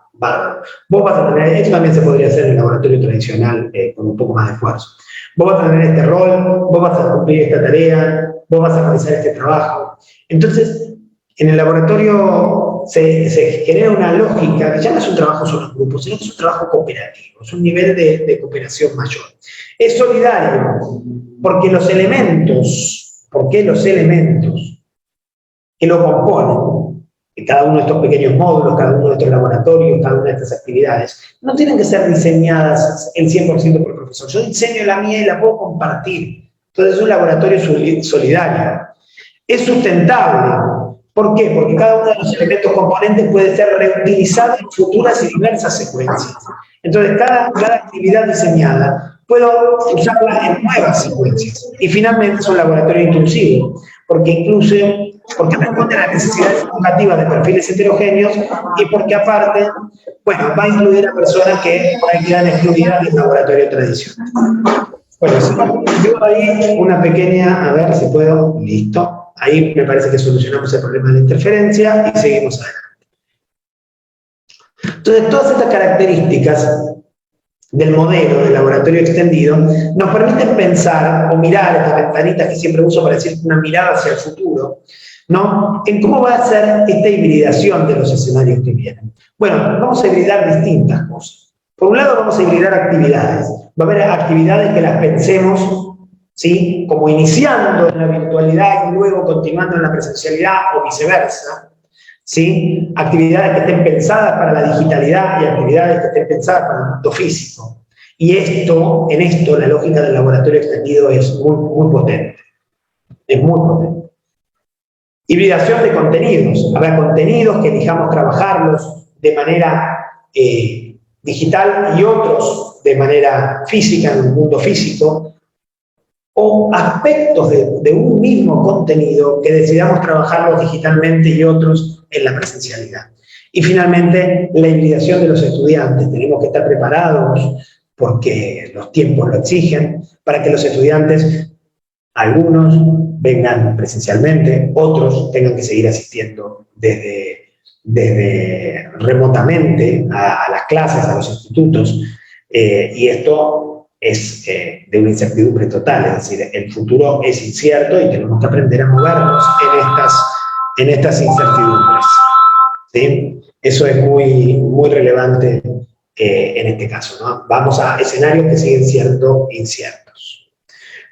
vos vas a tener, esto también se podría hacer en el laboratorio tradicional con un poco más de esfuerzo. Vos vas a tener este rol, vos vas a cumplir esta tarea, vos vas a realizar este trabajo. Entonces, en el laboratorio se genera una lógica que ya no es un trabajo solo en grupos, sino que es un trabajo cooperativo, es un nivel de cooperación mayor. Es solidario, porque los elementos, que lo componen, que cada uno de estos pequeños módulos, cada uno de estos laboratorios, cada una de estas actividades, no tienen que ser diseñadas el 100% por el profesor. Yo diseño la mía y la puedo compartir. Entonces es un laboratorio solidario. Es sustentable. ¿Por qué? Porque cada uno de los elementos componentes puede ser reutilizado en futuras y diversas secuencias. Entonces, cada actividad diseñada puedo usarla en nuevas secuencias. Y finalmente es un laboratorio inclusivo, porque responde a las necesidades educativas de perfiles heterogéneos y porque aparte, bueno, va a incluir a personas que por ahí quedan excluidas del laboratorio tradicional. Bueno, si yo ahí una pequeña, a ver si puedo, listo. Ahí me parece que solucionamos el problema de la interferencia y seguimos adelante. Entonces, todas estas características del modelo del laboratorio extendido nos permiten pensar o mirar estas ventanitas que siempre uso para decir una mirada hacia el futuro, ¿no? En cómo va a ser esta hibridación de los escenarios que vienen. Bueno, vamos a hibridar distintas cosas. Por un lado, vamos a hibridar actividades. Va a haber actividades que las pensemos, ¿sí?, como iniciando en la virtualidad y luego continuando en la presencialidad o viceversa, ¿sí? Actividades que estén pensadas para la digitalidad y actividades que estén pensadas para el mundo físico. Y en esto la lógica del laboratorio extendido es muy potente. Es muy potente. Hibridación de contenidos. Habrá contenidos que elijamos trabajarlos de manera digital y otros de manera física, en el mundo físico, o aspectos de un mismo contenido que decidamos trabajarlos digitalmente y otros en la presencialidad. Y finalmente, la hibridación de los estudiantes. Tenemos que estar preparados, porque los tiempos lo exigen, para que los estudiantes, algunos vengan presencialmente, otros tengan que seguir asistiendo desde remotamente a las clases, a los institutos, y esto es de una incertidumbre total, es decir, el futuro es incierto y tenemos que aprender a movernos en estas incertidumbres, ¿sí? Eso es muy relevante en este caso, ¿no? Vamos a escenarios que siguen siendo inciertos.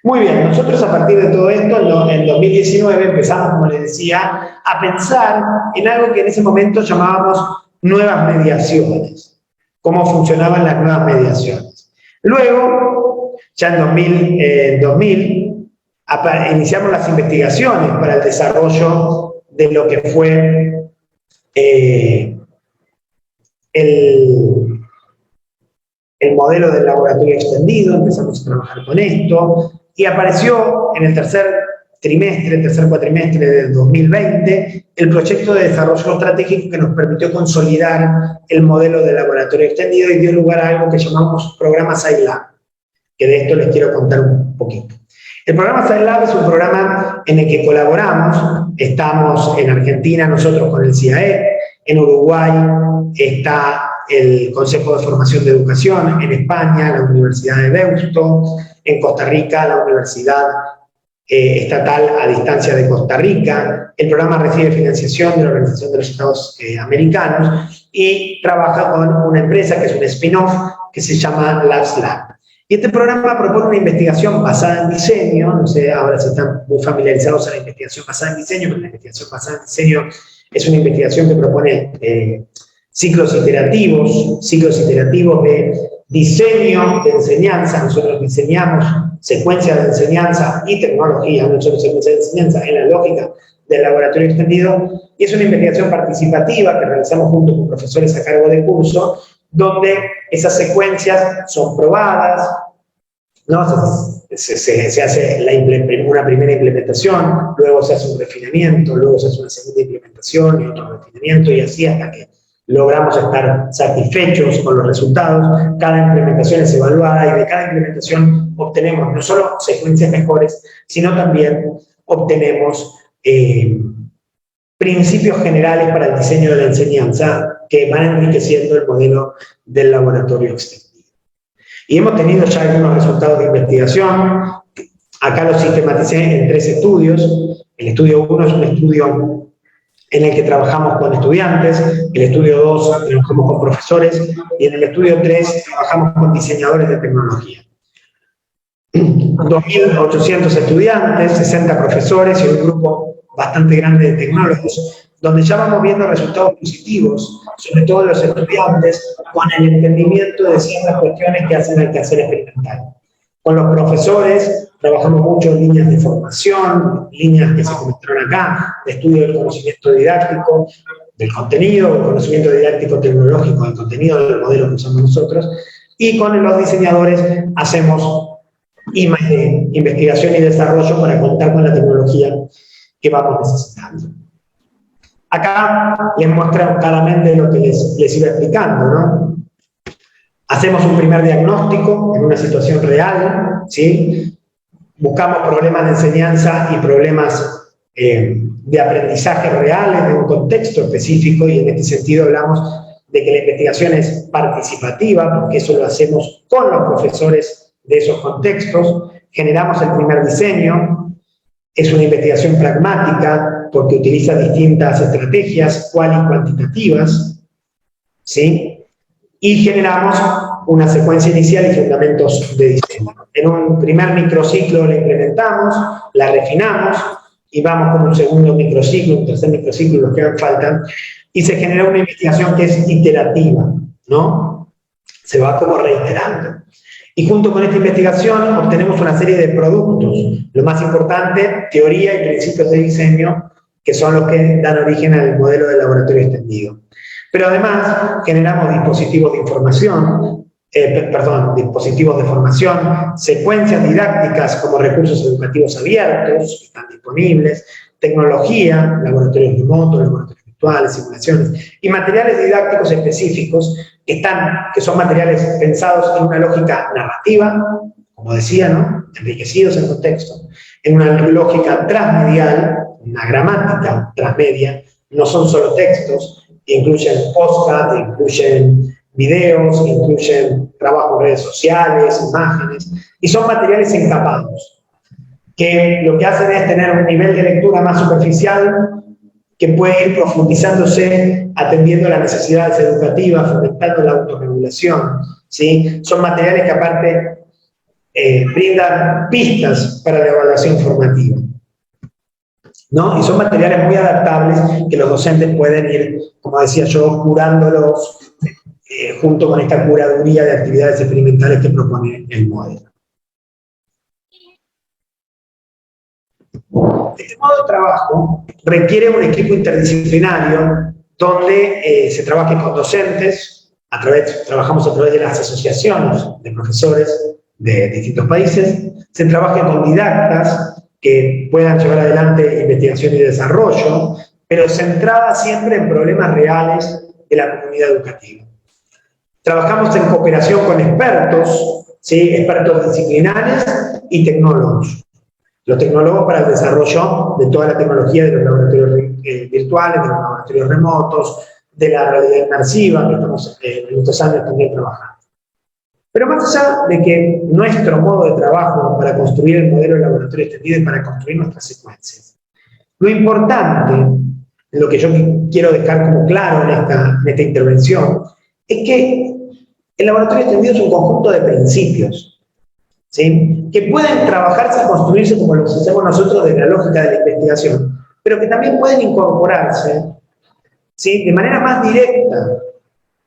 Muy bien, nosotros a partir de todo esto, en 2019 empezamos, como les decía, a pensar en algo que en ese momento llamábamos nuevas mediaciones, cómo funcionaban las nuevas mediaciones. Luego, ya en 2000, iniciamos las investigaciones para el desarrollo de lo que fue el modelo del laboratorio extendido. Empezamos a trabajar con esto y apareció en el tercer cuatrimestre del 2020 el proyecto de desarrollo estratégico que nos permitió consolidar el modelo del laboratorio extendido y dio lugar a algo que llamamos programa SciLab, que de esto les quiero contar un poquito. El programa SciLab es un programa en el que colaboramos. Estamos en Argentina nosotros con el CIAE, en Uruguay está el Consejo de Formación de Educación, en España la Universidad de Deusto, en Costa Rica la Universidad Estatal a Distancia de Costa Rica. El programa recibe financiación de la Organización de los Estados Americanos y trabaja con una empresa que es un spin-off que se llama LabsLab. Y este programa propone una investigación basada en diseño. No sé, ahora se están muy familiarizados a la investigación basada en diseño, pero la investigación basada en diseño es una investigación que propone ciclos iterativos de diseño de enseñanza. Nosotros diseñamos secuencias de enseñanza y tecnología, no solo secuencias de enseñanza, en la lógica del laboratorio extendido, y es una investigación participativa que realizamos junto con profesores a cargo de curso, donde esas secuencias son probadas, ¿no? Se hace una primera implementación, luego se hace un refinamiento, luego se hace una segunda implementación y otro refinamiento, y así hasta que logramos estar satisfechos con los resultados. Cada implementación es evaluada y de cada implementación obtenemos no solo secuencias mejores, sino también obtenemos principios generales para el diseño de la enseñanza que van enriqueciendo el modelo del laboratorio extendido. Y hemos tenido ya algunos resultados de investigación. Acá los sistematicé en 3 estudios. El estudio 1 es un estudio en el que trabajamos con estudiantes, el estudio 2 trabajamos con profesores, y en el estudio 3 trabajamos con diseñadores de tecnología. 2.800 estudiantes, 60 profesores y un grupo bastante grande de tecnólogos, donde ya vamos viendo resultados positivos, sobre todo los estudiantes, con el entendimiento de ciertas cuestiones que hacen el quehacer experimental. Con los profesores trabajamos mucho en líneas de formación, líneas que se comentaron acá, de estudio del conocimiento didáctico, del contenido, del conocimiento didáctico tecnológico, del contenido del modelo que usamos nosotros, y con los diseñadores hacemos investigación y desarrollo para contar con la tecnología que vamos necesitando. Acá les muestro claramente lo que les iba explicando, ¿no? Hacemos un primer diagnóstico en una situación real, ¿sí? Buscamos problemas de enseñanza y problemas de aprendizaje reales de un contexto específico, y en este sentido hablamos de que la investigación es participativa, porque eso lo hacemos con los profesores de esos contextos. Generamos el primer diseño. Es una investigación pragmática porque utiliza distintas estrategias cual y cuantitativas, ¿sí? Y generamos una secuencia inicial y fundamentos de diseño. En un primer microciclo la implementamos, la refinamos, y vamos con un segundo microciclo, un tercer microciclo, los que faltan, y se genera una investigación que es iterativa, ¿no? Se va como reiterando. Y junto con esta investigación obtenemos una serie de productos. Lo más importante, teoría y principios de diseño, que son los que dan origen al modelo del laboratorio extendido. Pero además generamos dispositivos de información, dispositivos de formación, secuencias didácticas como recursos educativos abiertos, que están disponibles, tecnología, laboratorios remotos, laboratorios virtuales, simulaciones, y materiales didácticos específicos que son materiales pensados en una lógica narrativa, como decía, ¿no? Enriquecidos en contexto, en una lógica transmedial, una gramática transmedia, no son solo textos, incluyen podcast, incluyen videos, incluyen trabajo en redes sociales, imágenes, y son materiales encapados, que lo que hacen es tener un nivel de lectura más superficial, que puede ir profundizándose atendiendo las necesidades educativas, fomentando la autorregulación, ¿sí? Son materiales que aparte brindan pistas para la evaluación formativa, ¿no? Y son materiales muy adaptables que los docentes pueden ir, como decía yo, curándolos junto con esta curaduría de actividades experimentales que propone el modelo. Este modo de trabajo requiere un equipo interdisciplinario donde se trabaje con docentes, trabajamos a través de las asociaciones de profesores de distintos países, se trabaje con didactas que puedan llevar adelante investigación y desarrollo, pero centrada siempre en problemas reales de la comunidad educativa. Trabajamos en cooperación con expertos, ¿sí? Expertos disciplinares y tecnólogos. Los tecnólogos para el desarrollo de toda la tecnología de los laboratorios virtuales, de los laboratorios remotos, de la realidad inmersiva, que estamos en estos años también trabajando. Pero más allá de que nuestro modo de trabajo para construir el modelo de laboratorio extendido y para construir nuestras secuencias, lo importante, lo que yo quiero dejar como claro en esta intervención, es que el laboratorio extendido es un conjunto de principios, ¿sí? Que pueden trabajarse y construirse como lo hacemos nosotros de la lógica de la investigación, pero que también pueden incorporarse, ¿sí? De manera más directa,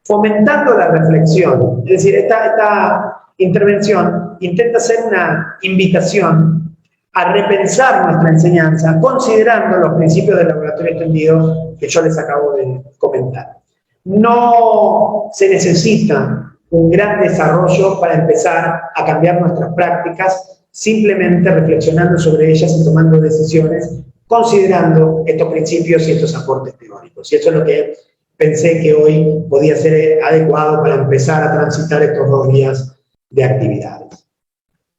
fomentando la reflexión. Es decir, esta intervención intenta ser una invitación a repensar nuestra enseñanza, considerando los principios del laboratorio extendido que yo les acabo de comentar. No se necesita un gran desarrollo para empezar a cambiar nuestras prácticas, simplemente reflexionando sobre ellas y tomando decisiones, considerando estos principios y estos aportes teóricos. Y eso es lo que pensé que hoy podía ser adecuado para empezar a transitar estos 2 días de actividades.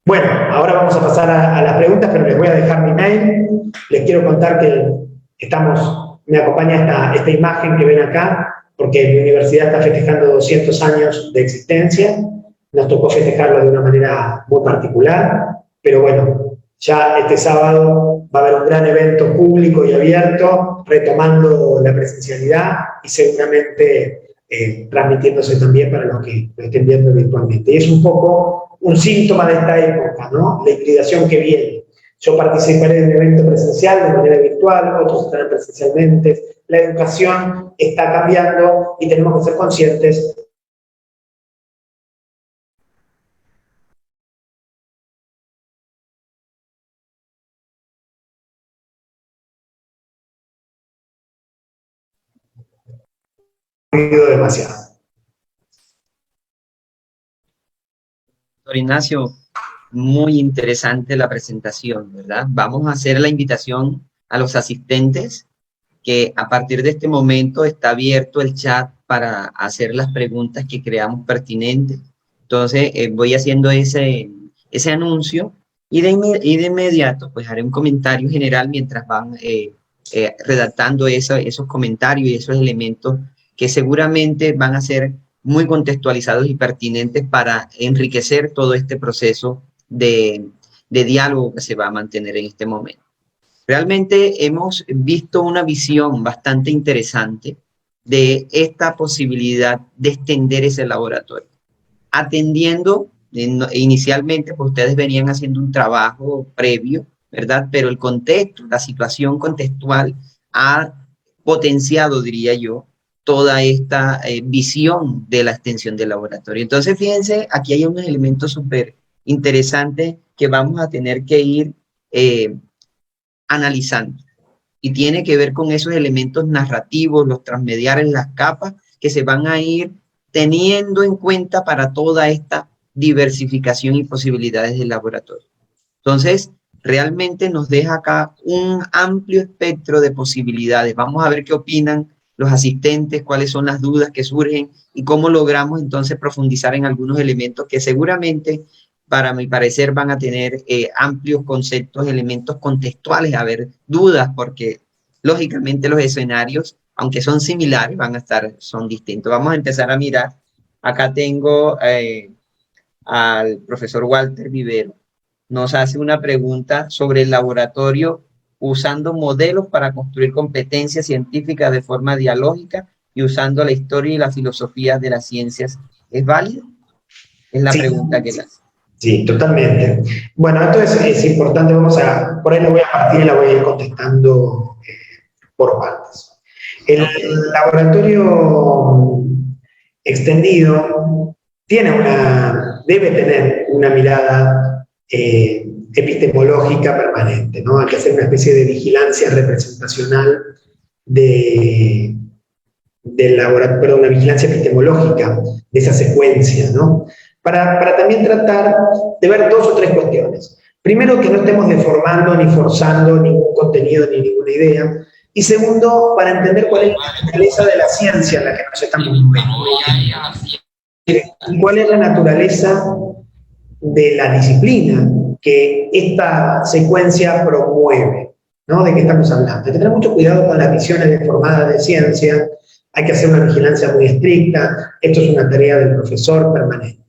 Bueno, ahora vamos a pasar a las preguntas, pero les voy a dejar mi mail. Les quiero contar que me acompaña esta imagen que ven acá, porque mi universidad está festejando 200 años de existencia. Nos tocó festejarlo de una manera muy particular, pero bueno, ya este sábado va a haber un gran evento público y abierto, retomando la presencialidad y seguramente transmitiéndose también para los que lo estén viendo virtualmente. Y es un poco un síntoma de esta época, ¿no? La hibridación que viene. Yo participaré de un evento presencial de manera virtual, otros estarán presencialmente. La educación está cambiando y tenemos que ser conscientes. Demasiado. Doctor Ignacio, muy interesante la presentación, ¿verdad? Vamos a hacer la invitación a los asistentes que a partir de este momento está abierto el chat para hacer las preguntas que creamos pertinentes. Entonces, voy haciendo ese anuncio y de inmediato pues haré un comentario general mientras van redactando esos comentarios y esos elementos que seguramente van a ser muy contextualizados y pertinentes para enriquecer todo este proceso de diálogo que se va a mantener en este momento. Realmente hemos visto una visión bastante interesante de esta posibilidad de extender ese laboratorio, atendiendo inicialmente, pues ustedes venían haciendo un trabajo previo, ¿verdad? Pero el contexto, la situación contextual ha potenciado, diría yo, toda esta visión de la extensión del laboratorio. Entonces, fíjense, aquí hay unos elementos súper interesantes que vamos a tener que ir analizando. Y tiene que ver con esos elementos narrativos, los transmediales, las capas, que se van a ir teniendo en cuenta para toda esta diversificación y posibilidades del laboratorio. Entonces, realmente nos deja acá un amplio espectro de posibilidades. Vamos a ver qué opinan los asistentes, cuáles son las dudas que surgen y cómo logramos entonces profundizar en algunos elementos que seguramente, para mi parecer, van a tener amplios conceptos, elementos contextuales, a ver, dudas, porque lógicamente los escenarios, aunque son similares, son distintos. Vamos a empezar a mirar. Acá tengo al profesor Walter Vivero. Nos hace una pregunta sobre el laboratorio usando modelos para construir competencias científicas de forma dialógica y usando la historia y la filosofía de las ciencias. ¿Es válido? Es la pregunta que le hace. Sí, totalmente. Bueno, esto es importante, por ahí lo voy a partir y la voy a ir contestando por partes. El laboratorio extendido debe tener una mirada epistemológica permanente, ¿no? Hay que hacer una especie de vigilancia representacional una vigilancia epistemológica de esa secuencia, ¿no? Para también tratar de ver 2 o 3 cuestiones. Primero, que no estemos deformando ni forzando ningún contenido ni ninguna idea. Y segundo, para entender cuál es la naturaleza de la ciencia en la que nos estamos moviendo. Y cuál es la naturaleza de la disciplina que esta secuencia promueve, ¿no? ¿De qué estamos hablando? Hay que tener mucho cuidado con las visiones deformadas de ciencia, hay que hacer una vigilancia muy estricta, esto es una tarea del profesor permanente.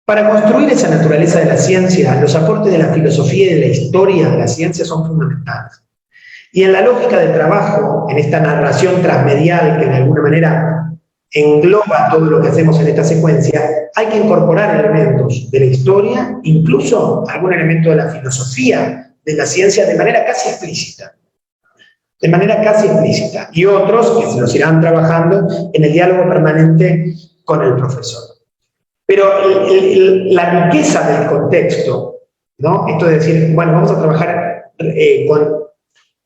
Para construir esa naturaleza de la ciencia, los aportes de la filosofía y de la historia de la ciencia son fundamentales. Y en la lógica de trabajo, en esta narración transmedial que de alguna manera engloba todo lo que hacemos en esta secuencia, hay que incorporar elementos de la historia, incluso algún elemento de la filosofía de la ciencia de manera casi explícita. De manera casi explícita. Y otros que se los irán trabajando en el diálogo permanente con el profesor. Pero la riqueza del contexto, ¿no? Esto de decir, bueno, vamos a trabajar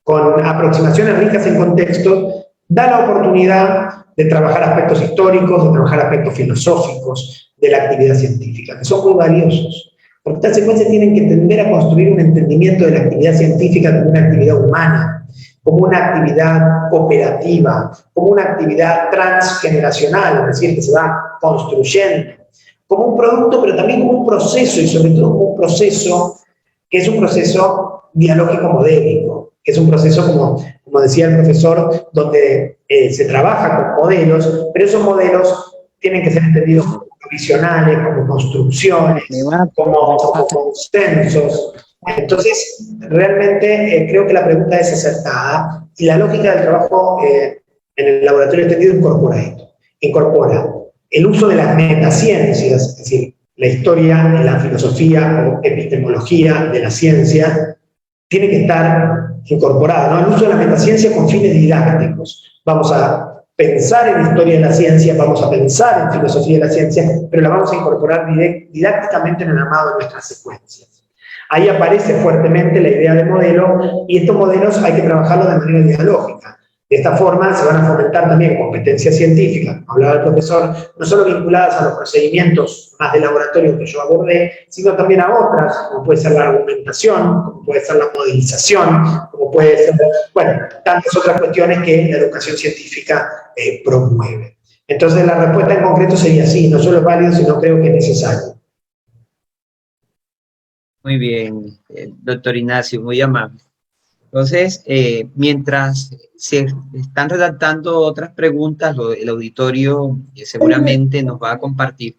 con aproximaciones ricas en contexto, da la oportunidad de trabajar aspectos históricos, de trabajar aspectos filosóficos de la actividad científica, que son muy valiosos. Porque estas secuencias tienen que tender a construir un entendimiento de la actividad científica como una actividad humana, como una actividad cooperativa, como una actividad transgeneracional, es decir, que se va construyendo, como un producto, pero también como un proceso, y sobre todo como un proceso que es un proceso dialógico modélico, que es un proceso, como decía el profesor, donde se trabaja con modelos, pero esos modelos tienen que ser entendidos como provisionales, como construcciones, como consensos. Entonces, realmente creo que la pregunta es acertada y la lógica del trabajo en el laboratorio entendido incorpora esto. Incorpora el uso de las metaciencias, es decir, la historia, la filosofía o epistemología de la ciencia, tiene que estar incorporada, ¿no? El uso de la metaciencia con fines didácticos. Vamos a pensar en historia de la ciencia, vamos a pensar en filosofía de la ciencia, pero la vamos a incorporar didácticamente en el armado de nuestras secuencias. Ahí aparece fuertemente la idea de modelo, y estos modelos hay que trabajarlos de manera dialógica. De esta forma se van a fomentar también competencias científicas, como hablaba el profesor, no solo vinculadas a los procedimientos más de laboratorio que yo abordé, sino también a otras, como puede ser la argumentación, como puede ser la modelización, como puede ser, bueno, tantas otras cuestiones que la educación científica promueve. Entonces la respuesta en concreto sería sí, no solo es válido, sino creo que es necesario. Muy bien, doctor Ignacio, muy amable. Entonces, mientras se están redactando otras preguntas, el auditorio seguramente nos va a compartir.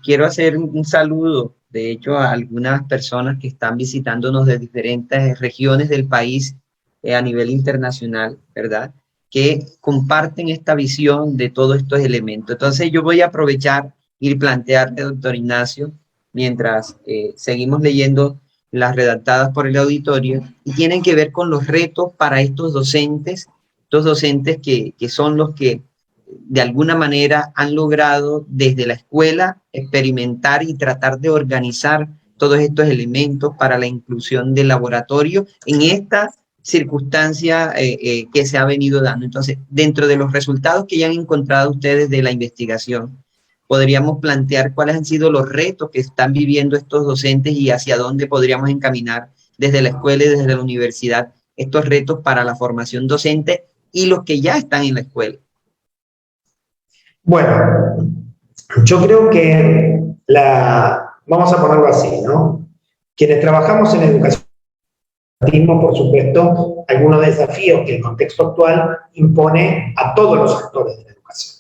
Quiero hacer un saludo, de hecho, a algunas personas que están visitándonos de diferentes regiones del país a nivel internacional, ¿verdad? Que comparten esta visión de todos estos elementos. Entonces, yo voy a aprovechar y plantearle, doctor Ignacio, mientras seguimos leyendo las redactadas por el auditorio, y tienen que ver con los retos para estos docentes que son los que de alguna manera han logrado desde la escuela experimentar y tratar de organizar todos estos elementos para la inclusión del laboratorio en esta circunstancia que se ha venido dando. Entonces, dentro de los resultados que ya han encontrado ustedes de la investigación, podríamos plantear cuáles han sido los retos que están viviendo estos docentes y hacia dónde podríamos encaminar desde la escuela y desde la universidad estos retos para la formación docente y los que ya están en la escuela. Bueno, yo creo que vamos a ponerlo así, ¿no? Quienes trabajamos en educación, por supuesto, algunos desafíos que el contexto actual impone a todos los actores de la educación.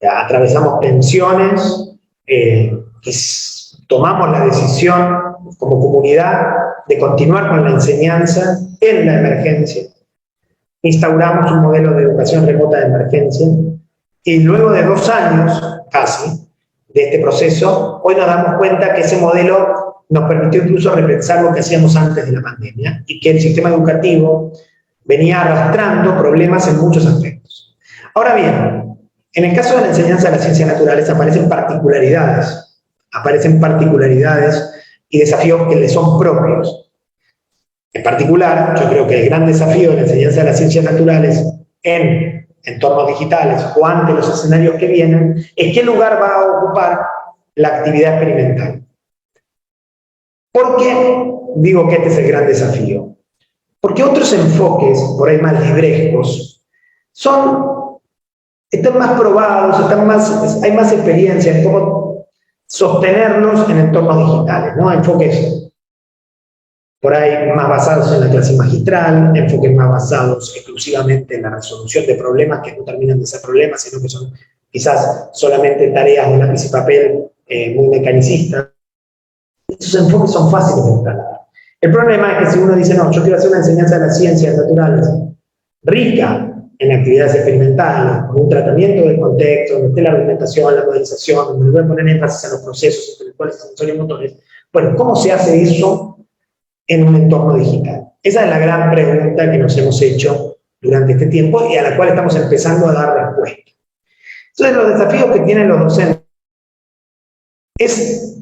Atravesamos tensiones, tomamos la decisión como comunidad de continuar con la enseñanza en la emergencia. Instauramos un modelo de educación remota de emergencia y luego de 2 años casi de este proceso, hoy nos damos cuenta que ese modelo nos permitió incluso repensar lo que hacíamos antes de la pandemia y que el sistema educativo venía arrastrando problemas en muchos aspectos. Ahora bien, en el caso de la enseñanza de las ciencias naturales aparecen particularidades y desafíos que le son propios. En particular, yo creo que el gran desafío de la enseñanza de las ciencias naturales en entornos digitales o ante los escenarios que vienen es qué lugar va a ocupar la actividad experimental. ¿Por qué digo que este es el gran desafío? Porque otros enfoques, por ahí más librescos, están más probados, hay más experiencia en cómo sostenerlos en entornos digitales, ¿no? Enfoques por ahí más basados en la clase magistral, enfoques más basados exclusivamente en la resolución de problemas que no terminan de ser problemas, sino que son quizás solamente tareas de lápiz y papel muy mecanicistas. Esos enfoques son fáciles de instalar. El problema es que si uno dice, no, yo quiero hacer una enseñanza de las ciencias naturales rica en actividades experimentales, con un tratamiento del contexto, donde esté la argumentación, la modelización, donde voy a poner énfasis en los procesos intelectuales, sensorios y motores. Bueno, ¿cómo se hace eso en un entorno digital? Esa es la gran pregunta que nos hemos hecho durante este tiempo y a la cual estamos empezando a dar respuesta. Entonces, los desafíos que tienen los docentes es,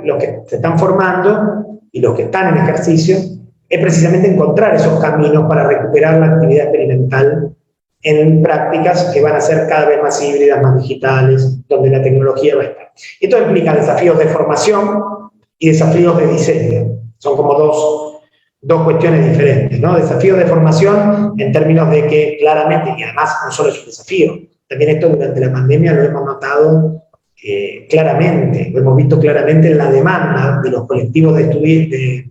los que se están formando y los que están en ejercicio, es precisamente encontrar esos caminos para recuperar la actividad experimental en prácticas que van a ser cada vez más híbridas, más digitales, donde la tecnología va a estar. Esto implica desafíos de formación y desafíos de diseño. Son como dos cuestiones diferentes, ¿no? Desafíos de formación en términos de que claramente, y además no solo es un desafío, también esto durante la pandemia lo hemos notado claramente, lo hemos visto claramente en la demanda de los colectivos de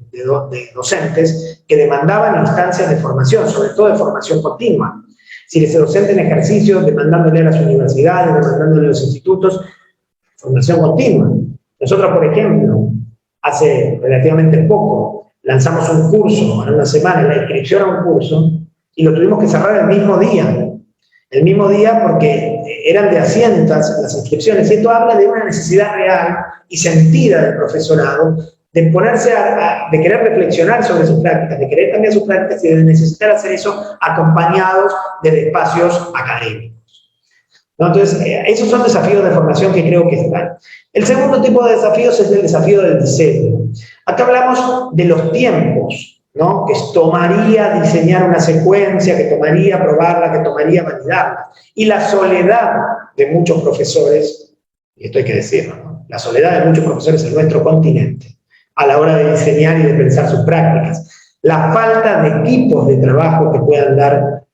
docentes que demandaban instancias de formación, sobre todo de formación continua. Si ese docente en ejercicio, demandándole a las universidades, demandándole a los institutos, formación continua. Nosotros, por ejemplo, hace relativamente poco, lanzamos un curso, en una semana, la inscripción a un curso, y lo tuvimos que cerrar el mismo día. El mismo día porque eran de asientas las inscripciones, y esto habla de una necesidad real y sentida del profesorado de ponerse de querer reflexionar sobre sus prácticas, de querer cambiar sus prácticas y de necesitar hacer eso acompañados de espacios académicos. ¿No? Entonces, esos son desafíos de formación que creo que están. El segundo tipo de desafíos es el desafío del diseño. Acá hablamos de los tiempos, ¿no? Que tomaría diseñar una secuencia, que tomaría probarla, que tomaría validarla. Y la soledad de muchos profesores, y esto hay que decirlo, ¿no? La soledad de muchos profesores en nuestro continente, a la hora de diseñar y de pensar sus prácticas. La falta de equipos de trabajo que puedan dar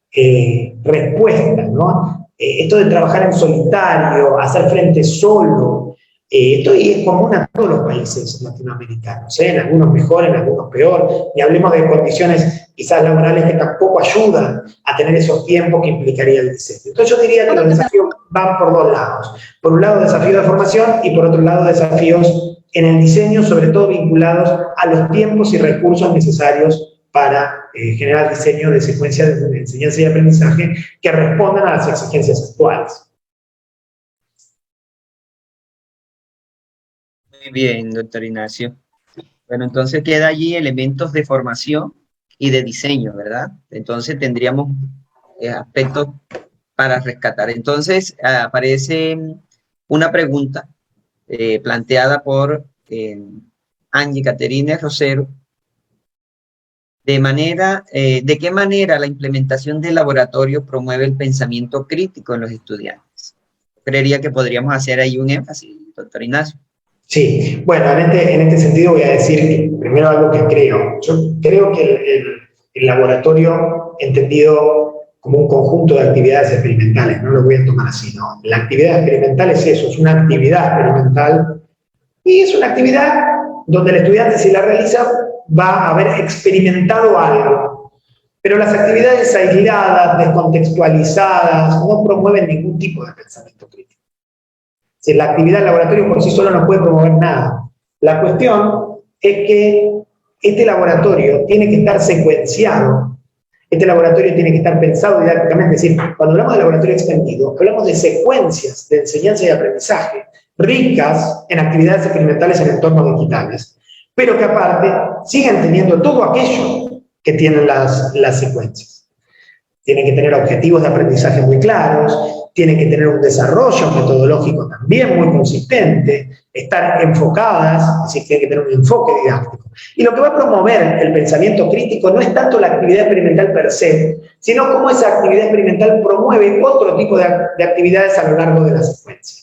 respuesta, ¿no? Esto de trabajar en solitario, hacer frente solo, esto es común a todos los países latinoamericanos, en algunos mejor, en algunos peor, y hablemos de condiciones quizás laborales que tampoco ayudan a tener esos tiempos que implicaría el diseño. Entonces yo diría que los desafíos van por dos lados. Por un lado, desafíos de formación, y por otro lado, desafíos en el diseño, sobre todo vinculados a los tiempos y recursos necesarios para generar diseño de secuencias de enseñanza y aprendizaje que respondan a las exigencias actuales. Muy bien, doctor Ignacio. Bueno, entonces queda allí elementos de formación y de diseño, ¿verdad? Entonces tendríamos aspectos para rescatar. Entonces aparece una pregunta planteada por Angie Caterine Rosero. ¿De qué manera la implementación del laboratorio promueve el pensamiento crítico en los estudiantes? Creería que podríamos hacer ahí un énfasis, doctor Ignacio. Sí, bueno, en este sentido voy a decir primero algo que creo. Yo creo que el laboratorio, entendido como un conjunto de actividades experimentales, no lo voy a tomar así, ¿no? La actividad experimental es eso, es una actividad experimental y es una actividad donde el estudiante, si la realiza, va a haber experimentado algo. Pero las actividades aisladas, descontextualizadas, no promueven ningún tipo de pensamiento crítico. Si la actividad del laboratorio por sí sola no puede promover nada. La cuestión es que este laboratorio tiene que estar secuenciado, este laboratorio tiene que estar pensado didácticamente. Es decir, cuando hablamos de laboratorio extendido, hablamos de secuencias de enseñanza y aprendizaje ricas en actividades experimentales en entornos digitales, pero que aparte siguen teniendo todo aquello que tienen las secuencias. Tienen que tener objetivos de aprendizaje muy claros, tienen que tener un desarrollo metodológico también muy consistente, estar enfocadas, es decir, tienen que tener un enfoque didáctico. Y lo que va a promover el pensamiento crítico no es tanto la actividad experimental per se, sino cómo esa actividad experimental promueve otro tipo de actividades a lo largo de la secuencia.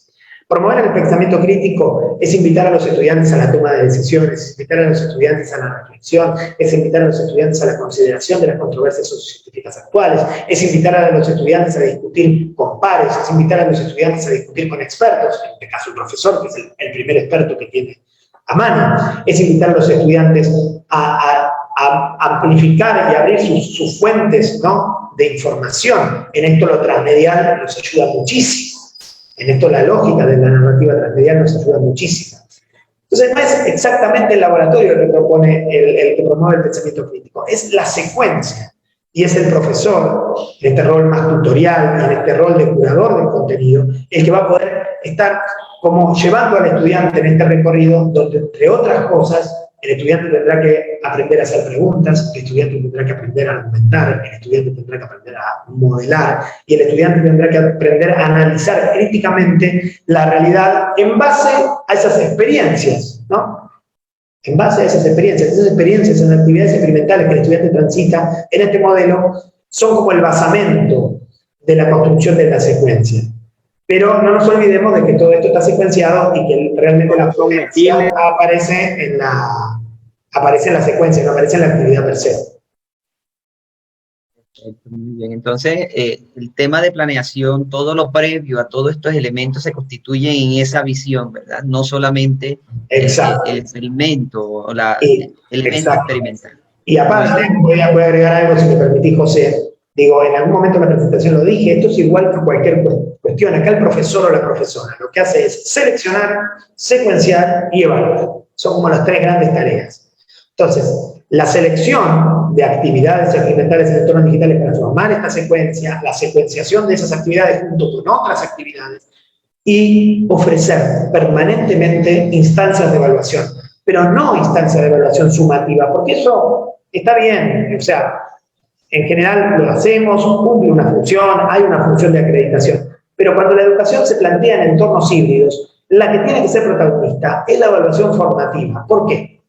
Promover el pensamiento crítico es invitar a los estudiantes a la toma de decisiones, es invitar a los estudiantes a la reflexión, es invitar a los estudiantes a la consideración de las controversias sociocientíficas actuales, es invitar a los estudiantes a discutir con pares, es invitar a los estudiantes a discutir con expertos, en este caso el profesor, que es el primer experto que tiene a mano, es invitar a los estudiantes a amplificar y abrir sus fuentes, ¿no?, de información. En esto lo transmedial nos ayuda muchísimo. En esto la lógica de la narrativa transmedial nos ayuda muchísimo. Entonces no es exactamente el laboratorio el que propone, el que promueve el pensamiento crítico, es la secuencia. Y es el profesor, en este rol más tutorial, en este rol de curador del contenido, el que va a poder estar como llevando al estudiante en este recorrido, donde entre otras cosas, el estudiante tendrá que aprender a hacer preguntas, el estudiante tendrá que aprender a argumentar, el estudiante tendrá que aprender a modelar, y el estudiante tendrá que aprender a analizar críticamente la realidad en base a esas experiencias, ¿no? En base a esas experiencias, esas actividades experimentales que el estudiante transita en este modelo son como el basamento de la construcción de la secuencia. Pero no nos olvidemos de que todo esto está secuenciado y que realmente la secuencia aparece en la secuencia, no aparece en la actividad per se. Muy bien, entonces el tema de planeación, todo lo previo a todos estos elementos se constituye en esa visión, ¿verdad? No solamente el experimento o el elemento experimental. Y aparte, voy a agregar algo, si me permitís, José. Digo, en algún momento de la presentación lo dije, esto es igual que cualquier cuestión. Acá el profesor o la profesora lo que hace es seleccionar, secuenciar y evaluar. Son como las tres grandes tareas. Entonces, la selección de actividades experimentales en entornos digitales para formar esta secuencia, la secuenciación de esas actividades junto con otras actividades y ofrecer permanentemente instancias de evaluación, pero no instancias de evaluación sumativa, porque eso está bien, o sea, en general lo hacemos, cumple una función, hay una función de acreditación, pero cuando la educación se plantea en entornos híbridos, la que tiene que ser protagonista es la evaluación formativa. ¿Por qué?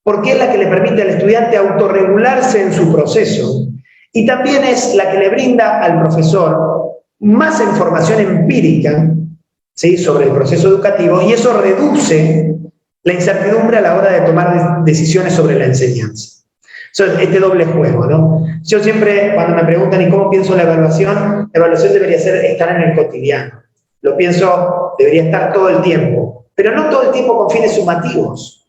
Porque es la que le permite al estudiante autorregularse en su proceso y también es la que le brinda al profesor más información empírica, ¿sí?, sobre el proceso educativo, y eso reduce la incertidumbre a la hora de tomar decisiones sobre la enseñanza. Este doble juego, ¿no? Yo siempre, cuando me preguntan ¿y cómo pienso la evaluación debería estar en el cotidiano. Lo pienso, debería estar todo el tiempo, pero no todo el tiempo con fines sumativos.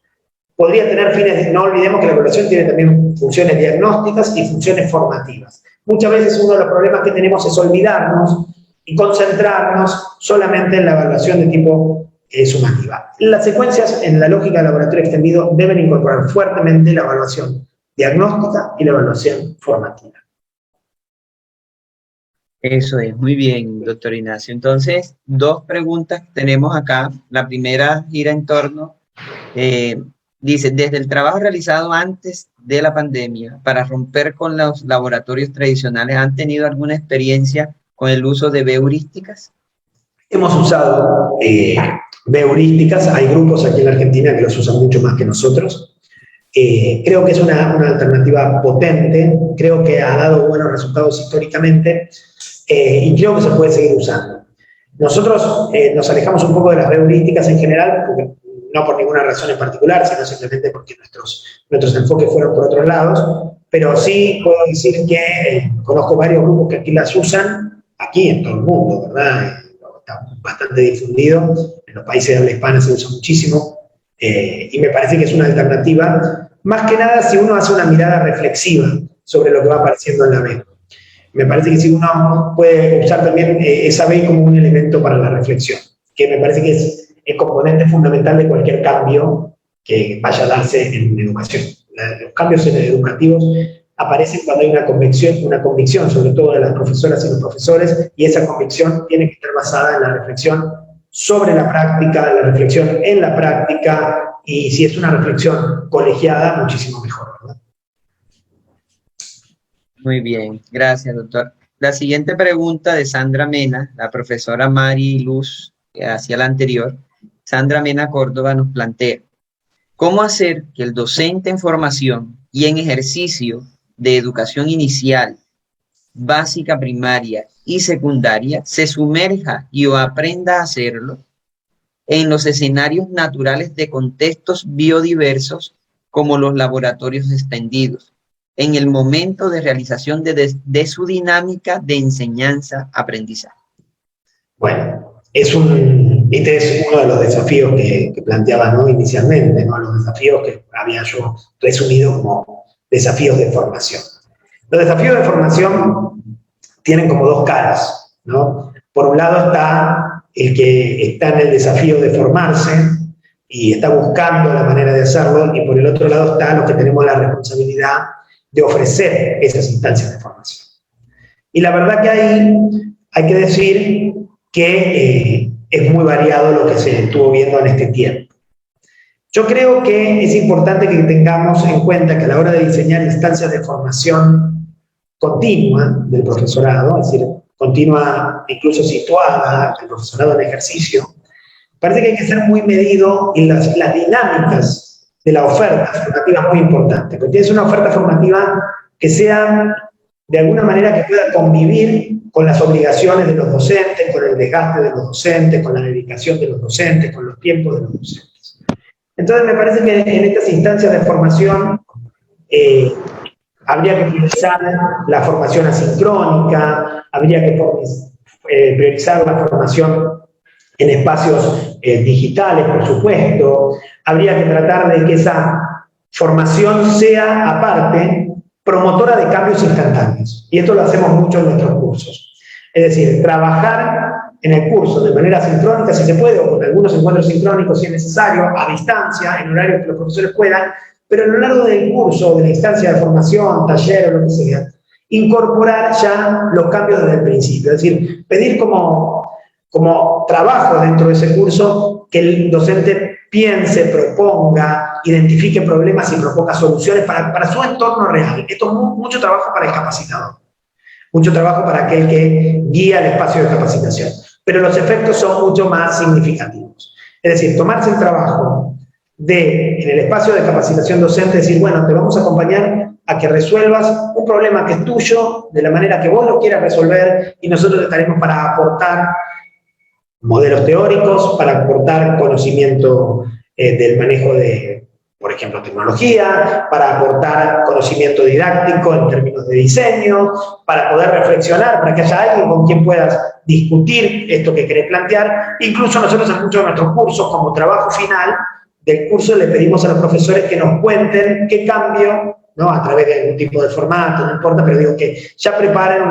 Podría tener no olvidemos que la evaluación tiene también funciones diagnósticas y funciones formativas. Muchas veces uno de los problemas que tenemos es olvidarnos y concentrarnos solamente en la evaluación de tipo sumativa. Las secuencias en la lógica de laboratorio extendido deben incorporar fuertemente la evaluación diagnóstica y la evaluación formativa. Eso es, muy bien, doctor Ignacio. Entonces, dos preguntas tenemos acá. La primera gira en torno, dice, desde el trabajo realizado antes de la pandemia para romper con los laboratorios tradicionales, ¿han tenido alguna experiencia con el uso de heurísticas? Hemos usado heurísticas, hay grupos aquí en la Argentina que los usan mucho más que nosotros. Creo que es una alternativa potente, creo que ha dado buenos resultados históricamente y creo que se puede seguir usando. Nosotros nos alejamos un poco de las heurísticas en general, porque no por ninguna razón en particular, sino simplemente porque nuestros enfoques fueron por otros lados, pero sí puedo decir que conozco varios grupos que aquí las usan, aquí en todo el mundo, ¿verdad? Está bastante difundido, en los países de habla hispana se usa muchísimo, y me parece que es una alternativa, más que nada si uno hace una mirada reflexiva sobre lo que va apareciendo en la B. Me parece que si uno puede usar también esa B como un elemento para la reflexión, que me parece que es el componente fundamental de cualquier cambio que vaya a darse en educación. Los cambios educativos aparecen cuando hay una convicción, sobre todo de las profesoras y los profesores, y esa convicción tiene que estar basada en la reflexión sobre la práctica, la reflexión en la práctica, y si es una reflexión colegiada, muchísimo mejor, ¿verdad? Muy bien, gracias, doctor. La siguiente pregunta de Sandra Mena, la profesora Mari Luz, hacia la anterior, Sandra Mena Córdoba nos plantea, ¿cómo hacer que el docente en formación y en ejercicio de educación inicial, básica, primaria y secundaria se sumerja y o aprenda a hacerlo en los escenarios naturales de contextos biodiversos como los laboratorios extendidos, en el momento de realización de su dinámica de enseñanza-aprendizaje? Bueno, este es uno de los desafíos que planteaba, ¿no?, inicialmente, ¿no?, los desafíos que había yo resumido como desafíos de formación. Los desafíos de formación tienen como dos caras, ¿no? Por un lado está el que está en el desafío de formarse y está buscando la manera de hacerlo, y por el otro lado está los que tenemos la responsabilidad de ofrecer esas instancias de formación. Y la verdad que ahí hay que decir que es muy variado lo que se estuvo viendo en este tiempo. Yo creo que es importante que tengamos en cuenta que a la hora de diseñar instancias de formación continua del profesorado, es decir, continua incluso situada el profesorado en ejercicio, parece que hay que ser muy medido en las dinámicas de la oferta formativa es muy importante, porque tienes una oferta formativa que sea de alguna manera que pueda convivir con las obligaciones de los docentes, con el desgaste de los docentes, con la dedicación de los docentes, con los tiempos de los docentes. Entonces me parece que en estas instancias de formación habría que priorizar la formación asincrónica, habría que priorizar la formación en espacios digitales, por supuesto, habría que tratar de que esa formación sea, aparte, promotora de cambios instantáneos. Y esto lo hacemos mucho en nuestros cursos. Es decir, trabajar en el curso de manera sincrónica, si se puede, o con algunos encuentros sincrónicos si es necesario, a distancia, en horario que los profesores puedan, pero a lo largo del curso, de la instancia de formación, taller o lo que sea, incorporar ya los cambios desde el principio. Es decir, pedir como trabajo dentro de ese curso que el docente piense, proponga, identifique problemas y proponga soluciones para su entorno real. Esto es mucho trabajo para el capacitador, mucho trabajo para aquel que guía el espacio de capacitación, pero los efectos son mucho más significativos. Es decir, tomarse el trabajo en el espacio de capacitación docente, decir, bueno, te vamos a acompañar a que resuelvas un problema que es tuyo, de la manera que vos lo quieras resolver, y nosotros estaremos para aportar modelos teóricos, para aportar conocimiento del manejo de, por ejemplo, tecnología, para aportar conocimiento didáctico en términos de diseño, para poder reflexionar, para que haya alguien con quien puedas discutir esto que querés plantear. Incluso nosotros en muchos de nuestros cursos, como trabajo final del curso, le pedimos a los profesores que nos cuenten qué cambio, ¿no? A través de algún tipo de formato, no importa, pero digo que ya preparen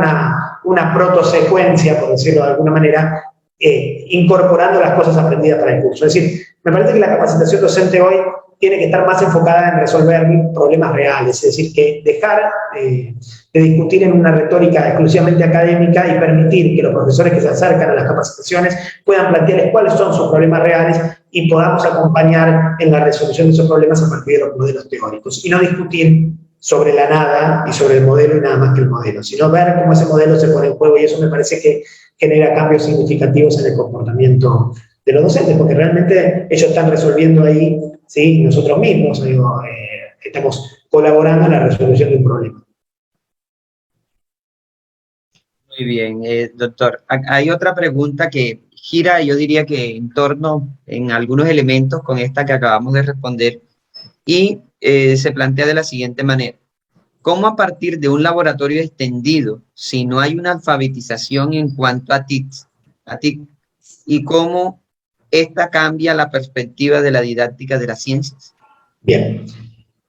una protosecuencia, por decirlo de alguna manera, incorporando las cosas aprendidas para el curso. Es decir, me parece que la capacitación docente hoy tiene que estar más enfocada en resolver problemas reales, es decir, que dejar de discutir en una retórica exclusivamente académica y permitir que los profesores que se acercan a las capacitaciones puedan plantearles cuáles son sus problemas reales y podamos acompañar en la resolución de esos problemas a partir de los modelos teóricos, y no discutir sobre la nada y sobre el modelo y nada más que el modelo, sino ver cómo ese modelo se pone en juego, y eso me parece que genera cambios significativos en el comportamiento de los docentes, porque realmente ellos están resolviendo ahí, ¿sí? Nosotros mismos estamos colaborando en la resolución de un problema. Muy bien, doctor. Hay otra pregunta que gira, yo diría que en torno, en algunos elementos con esta que acabamos de responder, y se plantea de la siguiente manera. ¿Cómo a partir de un laboratorio extendido, si no hay una alfabetización en cuanto a TIC, y cómo esta cambia la perspectiva de la didáctica de las ciencias? Bien,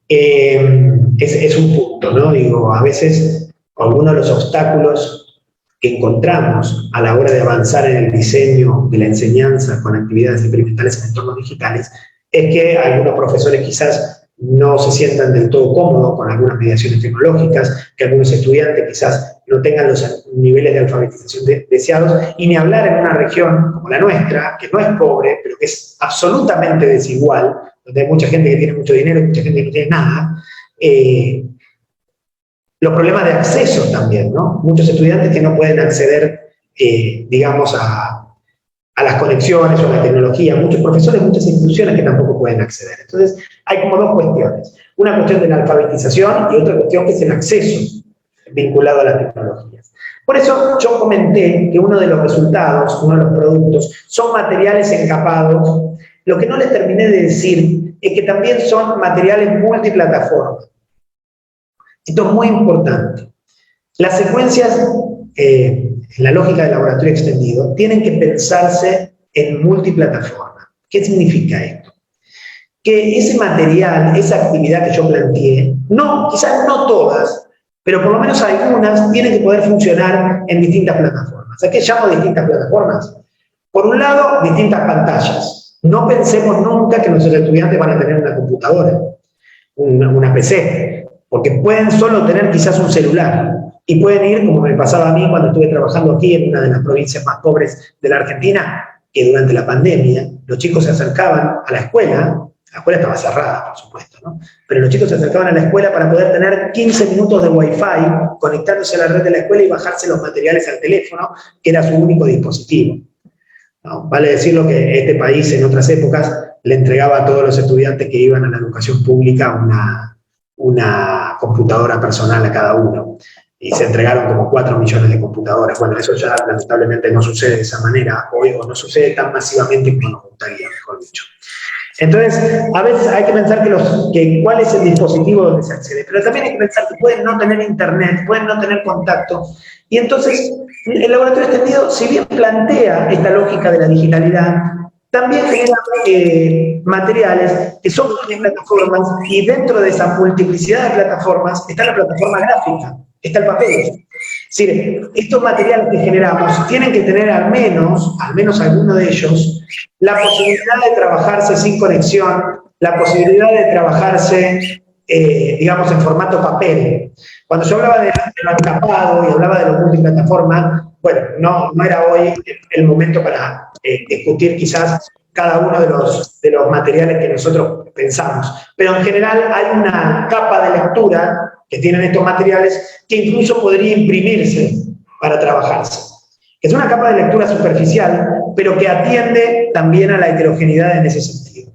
es un punto, ¿no? Digo, a veces algunos de los obstáculos que encontramos a la hora de avanzar en el diseño de la enseñanza con actividades experimentales en entornos digitales es que algunos profesores quizás no se sientan del todo cómodos con algunas mediaciones tecnológicas, que algunos estudiantes quizás no tengan los niveles de alfabetización deseados, y ni hablar en una región como la nuestra, que no es pobre, pero que es absolutamente desigual, donde hay mucha gente que tiene mucho dinero y mucha gente que no tiene nada, los problemas de acceso también, ¿no? Muchos estudiantes que no pueden acceder, digamos, a las conexiones o a la tecnología, muchos profesores, muchas instituciones que tampoco pueden acceder. Entonces, hay como dos cuestiones. Una cuestión de la alfabetización y otra cuestión que es el acceso vinculado a las tecnologías. Por eso yo comenté que uno de los resultados, uno de los productos, son materiales encapados. Lo que no les terminé de decir es que también son materiales multiplataforma. Esto es muy importante. Las secuencias, en la lógica del laboratorio extendido, tienen que pensarse en multiplataforma. ¿Qué significa esto? Que ese material, esa actividad que yo planteé, quizás no todas, pero por lo menos algunas tienen que poder funcionar en distintas plataformas. ¿A qué llamo distintas plataformas? Por un lado, distintas pantallas. No pensemos nunca que nuestros estudiantes van a tener una computadora, una PC, porque pueden solo tener quizás un celular. Y pueden ir, como me pasaba a mí cuando estuve trabajando aquí en una de las provincias más pobres de la Argentina, que durante la pandemia los chicos se acercaban a la escuela estaba cerrada, por supuesto, ¿no? Pero los chicos se acercaban a la escuela para poder tener 15 minutos de Wi-Fi conectándose a la red de la escuela y bajarse los materiales al teléfono, que era su único dispositivo, ¿no? Vale decirlo que este país en otras épocas le entregaba a todos los estudiantes que iban a la educación pública una computadora personal a cada uno. Y se entregaron como 4 millones de computadoras. Bueno, eso ya lamentablemente no sucede de esa manera hoy, o no sucede tan masivamente como nos gustaría, mejor dicho. Entonces, a veces hay que pensar cuál es el dispositivo donde se accede, pero también hay que pensar que pueden no tener internet, pueden no tener contacto, y entonces el laboratorio extendido, si bien plantea esta lógica de la digitalidad, también genera materiales que son plataformas, y dentro de esa multiplicidad de plataformas está la plataforma gráfica, está el papel. Es decir, estos materiales que generamos tienen que tener al menos alguno de ellos, la posibilidad de trabajarse sin conexión, la posibilidad de trabajarse, digamos, en formato papel. Cuando yo hablaba de encapado y hablaba de lo multiplataforma, bueno, no era hoy el momento para discutir quizás cada uno de los materiales que nosotros pensamos. Pero en general hay una capa de lectura que tienen estos materiales que incluso podría imprimirse para trabajarse. Es una capa de lectura superficial, pero que atiende también a la heterogeneidad en ese sentido.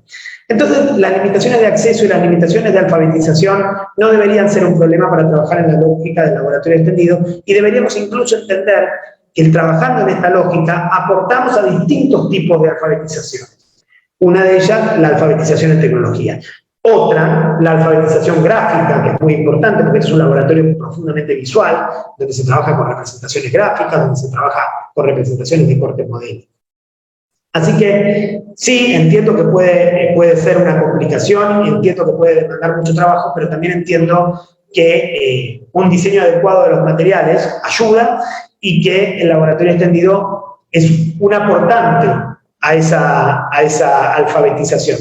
Entonces, las limitaciones de acceso y las limitaciones de alfabetización no deberían ser un problema para trabajar en la lógica del laboratorio extendido, y deberíamos incluso entender que trabajando en esta lógica aportamos a distintos tipos de alfabetización. Una de ellas, la alfabetización en tecnología. Otra, la alfabetización gráfica, que es muy importante porque es un laboratorio profundamente visual, donde se trabaja con representaciones gráficas, donde se trabaja con representaciones de corte modélico. Así que sí, entiendo que puede ser una complicación, y entiendo que puede demandar mucho trabajo, pero también entiendo que un diseño adecuado de los materiales ayuda, y que el laboratorio extendido es un aportante a esa alfabetización.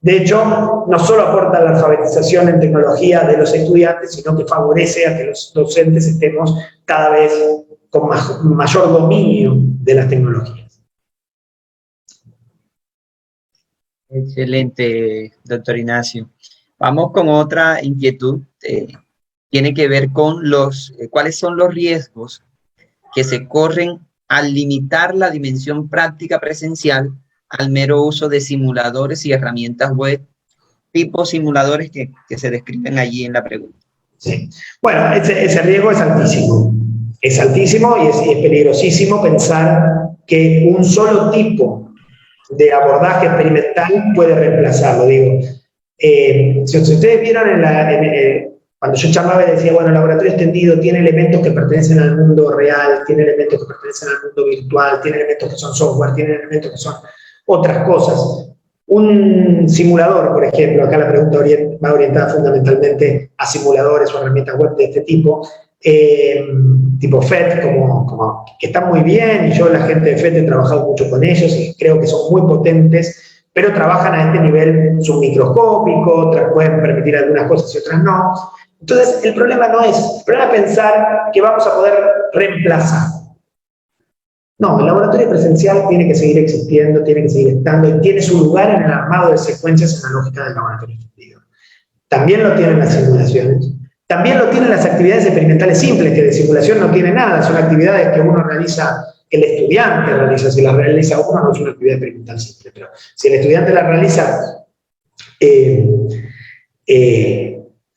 De hecho, no solo aporta la alfabetización en tecnología de los estudiantes, sino que favorece a que los docentes estemos cada vez con mayor dominio de las tecnologías. Excelente, doctor Ignacio. Vamos con otra inquietud. Tiene que ver con cuáles son los riesgos que se corren al limitar la dimensión práctica presencial al mero uso de simuladores y herramientas web, tipo simuladores que se describen allí en la pregunta. Sí. Bueno, ese riesgo es altísimo. Es altísimo y es peligrosísimo pensar que un solo tipo de abordaje experimental puede reemplazarlo. Digo, si ustedes vieron cuando yo charlaba y decía, bueno, el laboratorio extendido tiene elementos que pertenecen al mundo real, tiene elementos que pertenecen al mundo virtual, tiene elementos que son software, tiene elementos que son otras cosas. Un simulador, por ejemplo, acá la pregunta va orientada fundamentalmente a simuladores o herramientas web de este tipo, tipo FET, que están muy bien, y yo, la gente de FET, he trabajado mucho con ellos y creo que son muy potentes, pero trabajan a este nivel submicroscópico, otras pueden permitir algunas cosas y otras no. Entonces, el problema es pensar que vamos a poder reemplazar. No, el laboratorio presencial tiene que seguir existiendo, tiene que seguir estando, y tiene su lugar en el armado de secuencias en la lógica del laboratorio extendido. También lo tienen las simulaciones, también lo tienen las actividades experimentales simples, que de simulación no tiene nada, son actividades que uno realiza, que el estudiante realiza. Si las realiza uno, no es una actividad experimental simple, pero si el estudiante las realiza,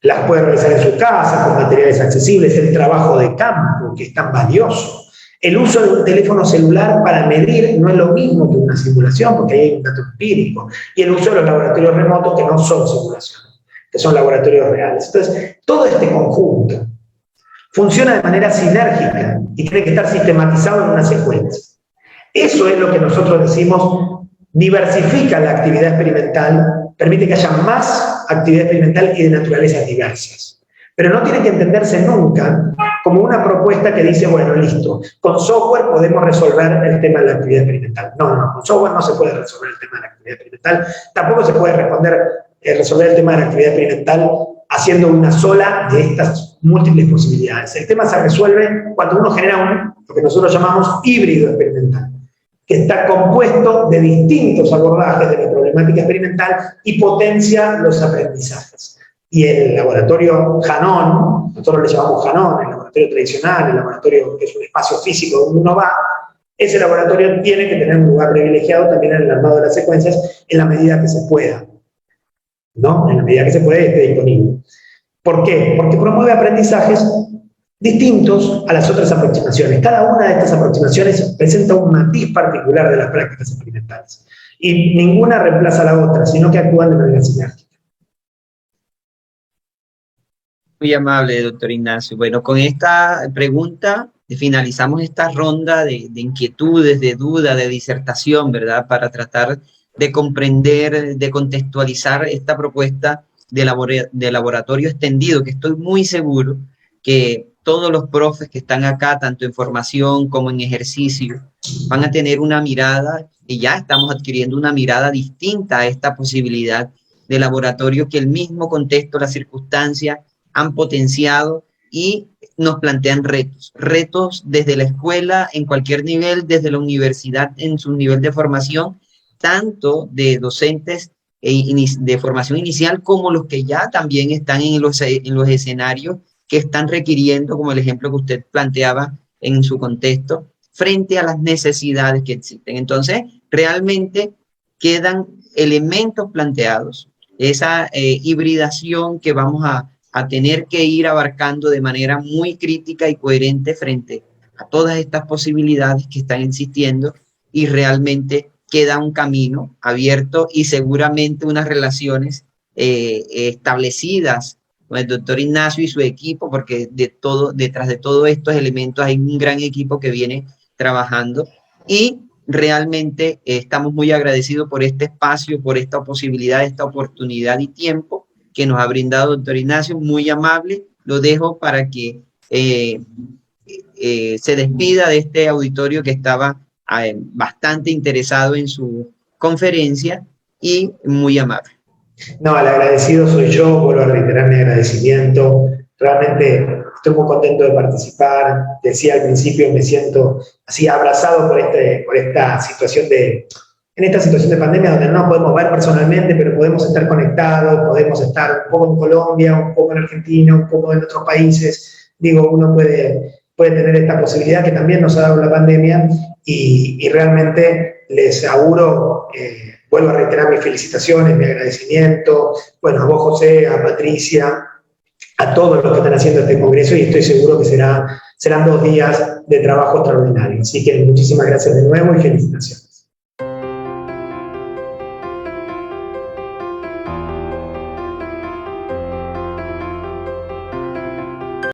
las puede realizar en su casa, con materiales accesibles, el trabajo de campo, que es tan valioso. El uso de un teléfono celular para medir no es lo mismo que una simulación, porque ahí hay un dato empírico. Y el uso de los laboratorios remotos, que no son simulaciones, que son laboratorios reales. Entonces, todo este conjunto funciona de manera sinérgica y tiene que estar sistematizado en una secuencia. Eso es lo que nosotros decimos diversifica la actividad experimental, permite que haya más actividad experimental y de naturalezas diversas. Pero no tiene que entenderse nunca como una propuesta que dice, bueno, listo, con software podemos resolver el tema de la actividad experimental. No, con software no se puede resolver el tema de la actividad experimental. Tampoco se puede resolver el tema de la actividad experimental haciendo una sola de estas múltiples posibilidades. El tema se resuelve cuando uno genera lo que nosotros llamamos híbrido experimental, que está compuesto de distintos abordajes de la problemática experimental y potencia los aprendizajes. Y el laboratorio Hanon, nosotros le llamamos Hanon, el laboratorio tradicional, el laboratorio que es un espacio físico donde uno va, ese laboratorio tiene que tener un lugar privilegiado también en el armado de las secuencias en la medida que se pueda, ¿no? En la medida que se puede esté disponible. ¿Por qué? Porque promueve aprendizajes distintos a las otras aproximaciones. Cada una de estas aproximaciones presenta un matiz particular de las prácticas experimentales. Y ninguna reemplaza a la otra, sino que actúan de manera sinérgica. Muy amable, doctor Ignacio. Bueno, con esta pregunta finalizamos esta ronda de inquietudes, de duda, de disertación, ¿verdad? Para tratar de comprender, de contextualizar esta propuesta de laboratorio extendido, que estoy muy seguro que todos los profes que están acá, tanto en formación como en ejercicio, van a tener una mirada, y ya estamos adquiriendo una mirada distinta a esta posibilidad de laboratorio que el mismo contexto, las circunstancias han potenciado y nos plantean retos desde la escuela en cualquier nivel, desde la universidad en su nivel de formación, tanto de docentes de formación inicial como los que ya también están en los escenarios que están requiriendo, como el ejemplo que usted planteaba en su contexto, frente a las necesidades que existen. Entonces, realmente quedan elementos planteados, esa hibridación que vamos a tener que ir abarcando de manera muy crítica y coherente frente a todas estas posibilidades que están existiendo, y realmente queda un camino abierto y seguramente unas relaciones establecidas con el doctor Ignacio y su equipo, porque detrás de todos estos elementos hay un gran equipo que viene trabajando, y realmente estamos muy agradecidos por este espacio, por esta posibilidad, esta oportunidad y tiempo que nos ha brindado doctor Ignacio, muy amable. Lo dejo para que se despida de este auditorio que estaba bastante interesado en su conferencia, y muy amable. No, el agradecido soy yo, vuelvo a reiterar mi agradecimiento. Realmente estoy muy contento de participar. Decía al principio, me siento así abrazado por esta situación en esta situación de pandemia, donde no nos podemos ver personalmente, pero podemos estar conectados, podemos estar un poco en Colombia, un poco en Argentina, un poco en otros países. Digo, uno puede tener esta posibilidad que también nos ha dado la pandemia, y realmente les auguro, vuelvo a reiterar mis felicitaciones, mi agradecimiento, bueno, a vos, José, a Patricia, a todos los que están haciendo este congreso, y estoy seguro que serán 2 días de trabajo extraordinario. Así que muchísimas gracias de nuevo y felicitaciones.